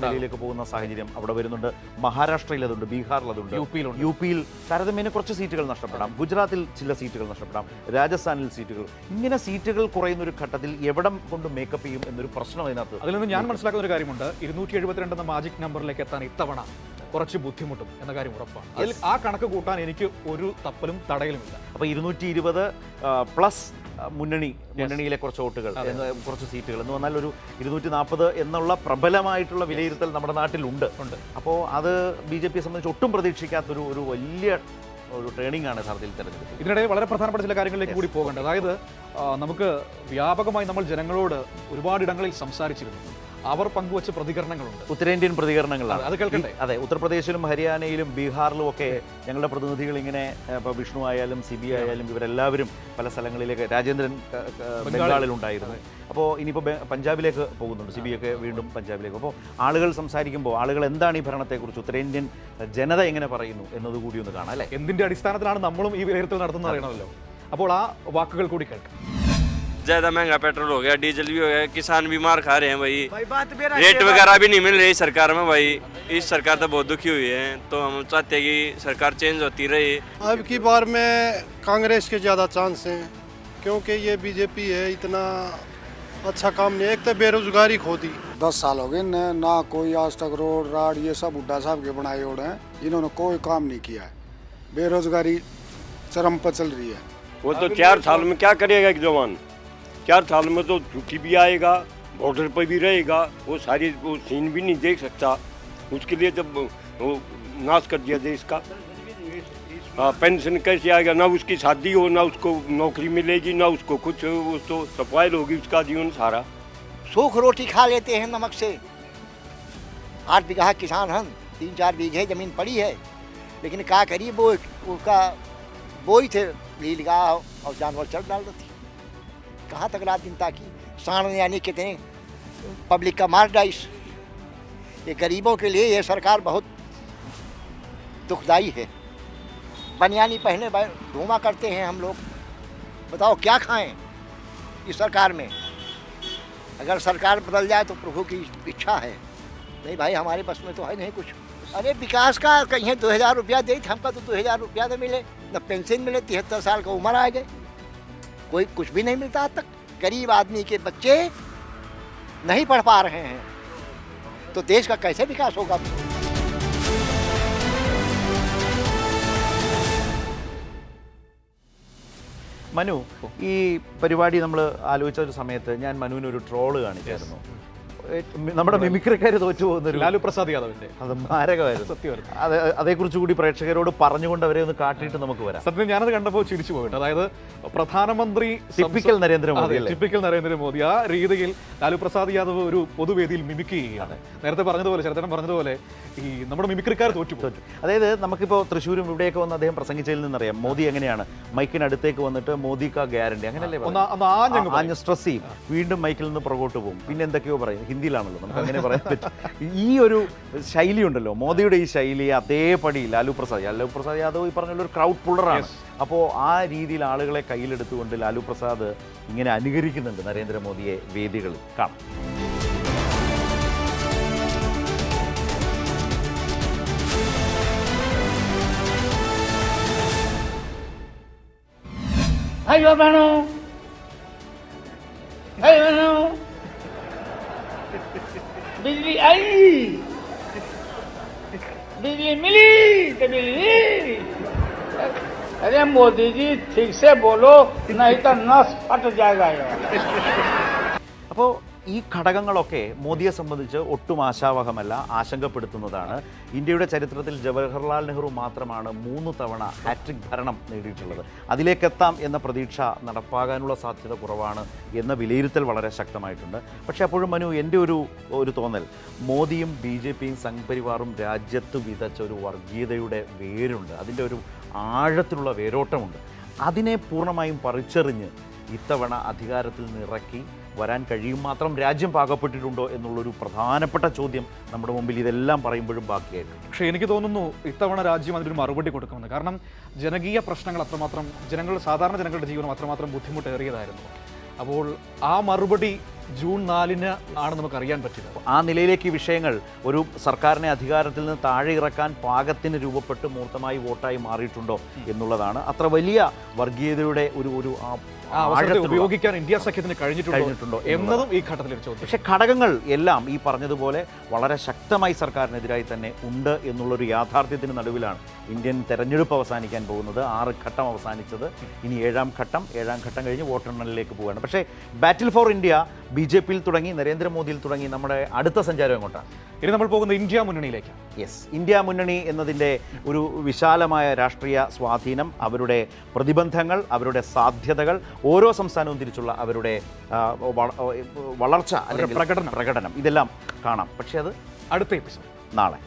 നിലയിലേക്ക് പോകുന്ന സാഹചര്യം അവിടെ വരുന്നുണ്ട്. മഹാരാഷ്ട്രയിൽ അതുണ്ട്, ബീഹാറിൽ അതുണ്ട്, UP-യിൽ താരതമ്യേന കുറച്ച് സീറ്റുകൾ നഷ്ടപ്പെടാം, ഗുജറാത്തിൽ ചില സീറ്റുകൾ നഷ്ടപ്പെടാം, രാജസ്ഥാനിൽ സീറ്റുകൾ. ഇങ്ങനെ സീറ്റുകൾ കുറയുന്ന ഒരു ഘട്ടത്തിൽ എവിടം കൊണ്ട് മേക്കപ്പ് ചെയ്യും എന്നൊരു പ്രശ്നം അതിനകത്ത്. അതിൽ നിന്ന് ഞാൻ മനസ്സിലാക്കുന്ന ഒരു കാര്യമുണ്ട്, 272 എന്ന മാജിക് നമ്പറിലേക്ക് എത്താൻ ഇത്തവണ കുറച്ച് ബുദ്ധിമുട്ടും എന്ന കാര്യം ഉറപ്പാണ്. അതിൽ ആ കണക്ക് കൂട്ടാൻ എനിക്ക് ഒരു തപ്പലും തടയലുമില്ല. അപ്പോൾ 220 പ്ലസ് മുന്നണിയിലെ കുറച്ച് വോട്ടുകൾ, കുറച്ച് സീറ്റുകൾ എന്ന് പറഞ്ഞാൽ ഒരു 240 എന്നുള്ള പ്രബലമായിട്ടുള്ള വിലയിരുത്തൽ നമ്മുടെ നാട്ടിലുണ്ട്. അപ്പോൾ അത് BJP-യെ സംബന്ധിച്ച് ഒട്ടും പ്രതീക്ഷിക്കാത്തൊരു വലിയ ഒരു ട്രെയിനിങ് ആണ് യഥാർത്ഥത്തിൽ തെരഞ്ഞെടുപ്പ്. ഇതിനിടെ വളരെ പ്രധാനപ്പെട്ട ചില കാര്യങ്ങളിലേക്ക് കൂടി പോകേണ്ടത്. അതായത് നമുക്ക് വ്യാപകമായി നമ്മൾ ജനങ്ങളോട് ഒരുപാടിടങ്ങളിൽ സംസാരിച്ചിരുന്നു. അവർ പങ്കുവച്ച പ്രതികരണങ്ങളുണ്ട്, ഉത്തരേന്ത്യൻ പ്രതികരണങ്ങളാണ്. അത് കേൾക്കട്ടെ. അതെ, ഉത്തർപ്രദേശിലും ഹരിയാനയിലും ബീഹാറിലും ഒക്കെ ഞങ്ങളുടെ പ്രതിനിധികൾ ഇങ്ങനെ, ഇപ്പോൾ വിഷ്ണു ആയാലും CB ആയാലും ഇവരെല്ലാവരും പല സ്ഥലങ്ങളിലേക്ക്, രാജേന്ദ്രൻ ബംഗാളിലുണ്ടായിരുന്നു. അപ്പോൾ ഇനിയിപ്പോൾ പഞ്ചാബിലേക്ക് പോകുന്നുണ്ട്, CB ഒക്കെ വീണ്ടും പഞ്ചാബിലേക്ക്. അപ്പോൾ ആളുകൾ സംസാരിക്കുമ്പോൾ ആളുകൾ എന്താണ് ഈ ഭരണത്തെക്കുറിച്ച്, ഉത്തരേന്ത്യൻ ജനത എങ്ങനെ പറയുന്നു എന്നതുകൂടി ഒന്ന് കാണാം അല്ലേ. എന്തിൻ്റെ അടിസ്ഥാനത്തിലാണ് നമ്മളും ഈ വിലയിരുത്തൽ നടത്തുന്നത് അറിയണമല്ലോ. അപ്പോൾ ആ വാക്കുകൾ കൂടി കേൾക്കാം. ज़्यादा महंगा पेट्रोल हो गया, डीजल भी हो गया, किसान भी मार खा रहे हैं भाई, रेट वगैरह भी नहीं मिल रही सरकार में भाई। इस सरकार तो बहुत दुखी हुई है, तो हम चाहते हैं कि सरकार चेंज होती रहे। अब की बार में कांग्रेस के ज़्यादा चांस हैं, क्योंकि ये BJP है, इतना अच्छा काम नहीं। एक तो बेरोजगारी खो दी, 10 साल हो गए ना कोई आज तक रोड राड ये सब हुड्डा साहब के बनाए रोड हैं, इन्होंने कोई काम नहीं किया है। बेरोजगारी चरम पर चल रही है। वो तो 4 साल में क्या करेगा एक जवान, 4 साल में तो छुट्टी भी आएगा, बॉर्डर पर भी रहेगा, वो सारी वो सीन भी नहीं देख सकता। उसके लिए जब वो नाश कर दिया देश का। पेंशन कैसे आएगा, ना उसकी शादी हो, ना उसको नौकरी मिलेगी, ना उसको कुछ, वो तो सफाइल होगी उसका जीवन सारा। सूख रोटी खा लेते हैं नमक से। 8 बीघा किसान हम, 3-4 बीघे ज़मीन पड़ी है, लेकिन क्या करिए, वो उसका बोई थे लील गाह और जानवर चढ़ डाल देती। कहाँ तक रात दिन ताकि साण यानी कितने पब्लिक का मार डाइस। ये गरीबों के लिए ये सरकार बहुत दुखदाई है। बनियानी पहने घूमा करते हैं हम लोग, बताओ क्या खाएं इस सरकार में। अगर सरकार बदल जाए तो प्रभु की इच्छा है, नहीं भाई हमारे बस में तो है नहीं कुछ। अरे विकास का कहीं 2000 रुपया दे, हमका तो 2000 रुपया तो मिले, न पेंशन मिले, 73 साल का उम्र आ गए, कोई कुछ भी नहीं मिलता आज तक। गरीब आदमी के बच्चे नहीं पढ़ पा रहे हैं तो देश का कैसे विकास होगा। മനു, ഈ പരിപാടി നമ്മൾ ആലോചിച്ച ഒരു സമയത്ത് ഞാൻ മനുവിന് ഒരു ട്രോള് കാണിച്ചായിരുന്നു. നമ്മുടെ മിമിക്രിക്കാർ തോറ്റു പോകുന്നൊരു ലാലു പ്രസാദ് യാദവിന്റെ അത് മാരകമായിരുന്നു. സത്യമായിരുന്നു. അതേക്കുറിച്ച് കൂടി പ്രേക്ഷകരോട് പറഞ്ഞുകൊണ്ട് അവരെ ഒന്ന് കാട്ടിയിട്ട് നമുക്ക് വരാം. സത്യം ഞാനത് കണ്ടപ്പോൾ ചിരിച്ചു പോയിട്ട്. അതായത് പ്രധാനമന്ത്രി ടിപ്പിക്കൽ നരേന്ദ്രമോദി അല്ലേ? ടിപ്പിക്കൽ നരേന്ദ്രമോദി ആ രീതിയിൽ ലാലു പ്രസാദ് യാദവ് ഒരു പൊതുവേദിയിൽ മിമിക് ചെയ്യുകയാണ്. നേരത്തെ പറഞ്ഞതുപോലെ, ശരതനം പറഞ്ഞതുപോലെ, ഈ നമ്മുടെ മിമിക്രിക്കാർ തോറ്റു. അതായത് നമുക്കിപ്പോൾ തൃശ്ശൂരും ഇവിടെയൊക്കെ വന്ന് അദ്ദേഹം പ്രസംഗിച്ചതിൽ നിന്നറിയാം മോദി എങ്ങനെയാണ് മൈക്കിനടുത്തേക്ക് വന്നിട്ട് മോദി കാ ഗ്യാരണ്ടി അങ്ങനെയല്ലേ ആഞ്ഞ് സ്ട്രെസ് ചെയ്യും, വീണ്ടും മൈക്കിൽ നിന്ന് പുറകോട്ട് പോകും, പിന്നെ എന്തൊക്കെയോ പറയും. ഹിന്ദിയിലാണല്ലോ, നമുക്ക് അങ്ങനെ പറയാൻ പറ്റും. ഈ ഒരു ശൈലി ഉണ്ടല്ലോ, മോദിയുടെ ഈ ശൈലി അതേപടി ലാലു പ്രസാദ് യാദവ് ഈ പറഞ്ഞ ഒരു ക്രൗഡ് പുള്ളറാണ്. അപ്പോൾ ആ രീതിയിൽ ആളുകളെ കയ്യിലെടുത്തുകൊണ്ട് ലാലു പ്രസാദ് ഇങ്ങനെ അനുകരിക്കുന്നുണ്ട് നരേന്ദ്രമോദിയെ വേദികളിൽ. കാണാം. भाइयों बहनों, बिजली आई, बिजली मिली तो बिजली। अरे मोदी जी ठीक से बोलो, नहीं तो नस फट जाएगा यार। അപ്പോൾ ഈ ഘടകങ്ങളൊക്കെ മോദിയെ സംബന്ധിച്ച് ഒട്ടും ആശാവഹമല്ല, ആശങ്കപ്പെടുത്തുന്നതാണ്. ഇന്ത്യയുടെ ചരിത്രത്തിൽ ജവഹർലാൽ നെഹ്റു മാത്രമാണ് 3 തവണ ഹാട്രിക് ഭരണം നേടിയിട്ടുള്ളത്. അതിലേക്കെത്താം എന്ന പ്രതീക്ഷ നടപ്പാകാനുള്ള സാധ്യത കുറവാണ് എന്ന വിലയിരുത്തൽ വളരെ ശക്തമായിട്ടുണ്ട്. പക്ഷേ അപ്പോഴും മനു, എൻ്റെ ഒരു തോന്നൽ, മോദിയും BJPയും സംഘ്പരിവാറും രാജ്യത്ത് വിതച്ച ഒരു വർഗീയതയുടെ വേരുണ്ട്, അതിൻ്റെ ഒരു ആഴത്തിലുള്ള വേരോട്ടമുണ്ട്. അതിനെ പൂർണ്ണമായും പറിച്ചെറിഞ്ഞ് ഇത്തവണ അധികാരത്തിൽ നിറക്കി വരാൻ കഴിയും മാത്രം രാജ്യം പാകപ്പെട്ടിട്ടുണ്ടോ എന്നുള്ളൊരു പ്രധാനപ്പെട്ട ചോദ്യം നമ്മുടെ മുമ്പിൽ ഇതെല്ലാം പറയുമ്പോഴും ബാക്കിയായിട്ടുണ്ട്. പക്ഷേ എനിക്ക് തോന്നുന്നു ഇത്തവണ രാജ്യം അതിനൊരു മറുപടി കൊടുക്കുമെന്ന്. കാരണം ജനകീയ പ്രശ്നങ്ങൾ അത്രമാത്രം, സാധാരണ ജനങ്ങളുടെ ജീവനം അത്രമാത്രം ബുദ്ധിമുട്ടേറിയതായിരുന്നു. അപ്പോൾ ആ മറുപടി ജൂൺ 4-ന് ആണ് നമുക്കറിയാൻ പറ്റില്ല. ആ നിലയിലേക്ക് ഈ വിഷയങ്ങൾ ഒരു സർക്കാരിനെ അധികാരത്തിൽ നിന്ന് താഴെ ഇറക്കാൻ പാകത്തിന് രൂപപ്പെട്ട് മൂർത്തമായി വോട്ടായി മാറിയിട്ടുണ്ടോ എന്നുള്ളതാണ്. അത്ര വലിയ വർഗീയതയുടെ ഒരു ഉപയോഗിക്കാൻ ഇന്ത്യ സഖ്യത്തിന് കഴിഞ്ഞിട്ടുണ്ടോ എന്നതും ഈ ഘട്ടത്തിൽ ചോദ്യം. പക്ഷേ ഘടകങ്ങൾ എല്ലാം ഈ പറഞ്ഞതുപോലെ വളരെ ശക്തമായി സർക്കാരിനെതിരായി തന്നെ ഉണ്ട് എന്നുള്ളൊരു യാഥാർത്ഥ്യത്തിന് നടുവിലാണ് ഇന്ത്യൻ തെരഞ്ഞെടുപ്പ് അവസാനിക്കാൻ പോകുന്നത്. 6 ഘട്ടം അവസാനിച്ചത്, ഇനി 7ാം ഘട്ടം കഴിഞ്ഞ് വോട്ടെണ്ണലിലേക്ക് പോവുകയാണ്. പക്ഷേ ബാറ്റിൽ ഫോർ ഇന്ത്യ BJPയിൽ തുടങ്ങി, നരേന്ദ്രമോദിയിൽ തുടങ്ങി, നമ്മുടെ അടുത്ത സഞ്ചാരം എങ്ങോട്ടാണ്? ഇനി നമ്മൾ പോകുന്നത് ഇന്ത്യ മുന്നണിയിലേക്ക്. ഇന്ത്യ മുന്നണി എന്നതിൻ്റെ ഒരു വിശാലമായ രാഷ്ട്രീയ സ്വാധീനം, അവരുടെ പ്രതിബന്ധങ്ങൾ, അവരുടെ സാധ്യതകൾ, ഓരോ സംസ്ഥാനവും തിരിച്ചുള്ള അവരുടെ വളർച്ച അല്ലെങ്കിൽ പ്രകടനം, ഇതെല്ലാം കാണാം. പക്ഷേ അത് അടുത്ത എപ്പിസോഡ് നാളെ.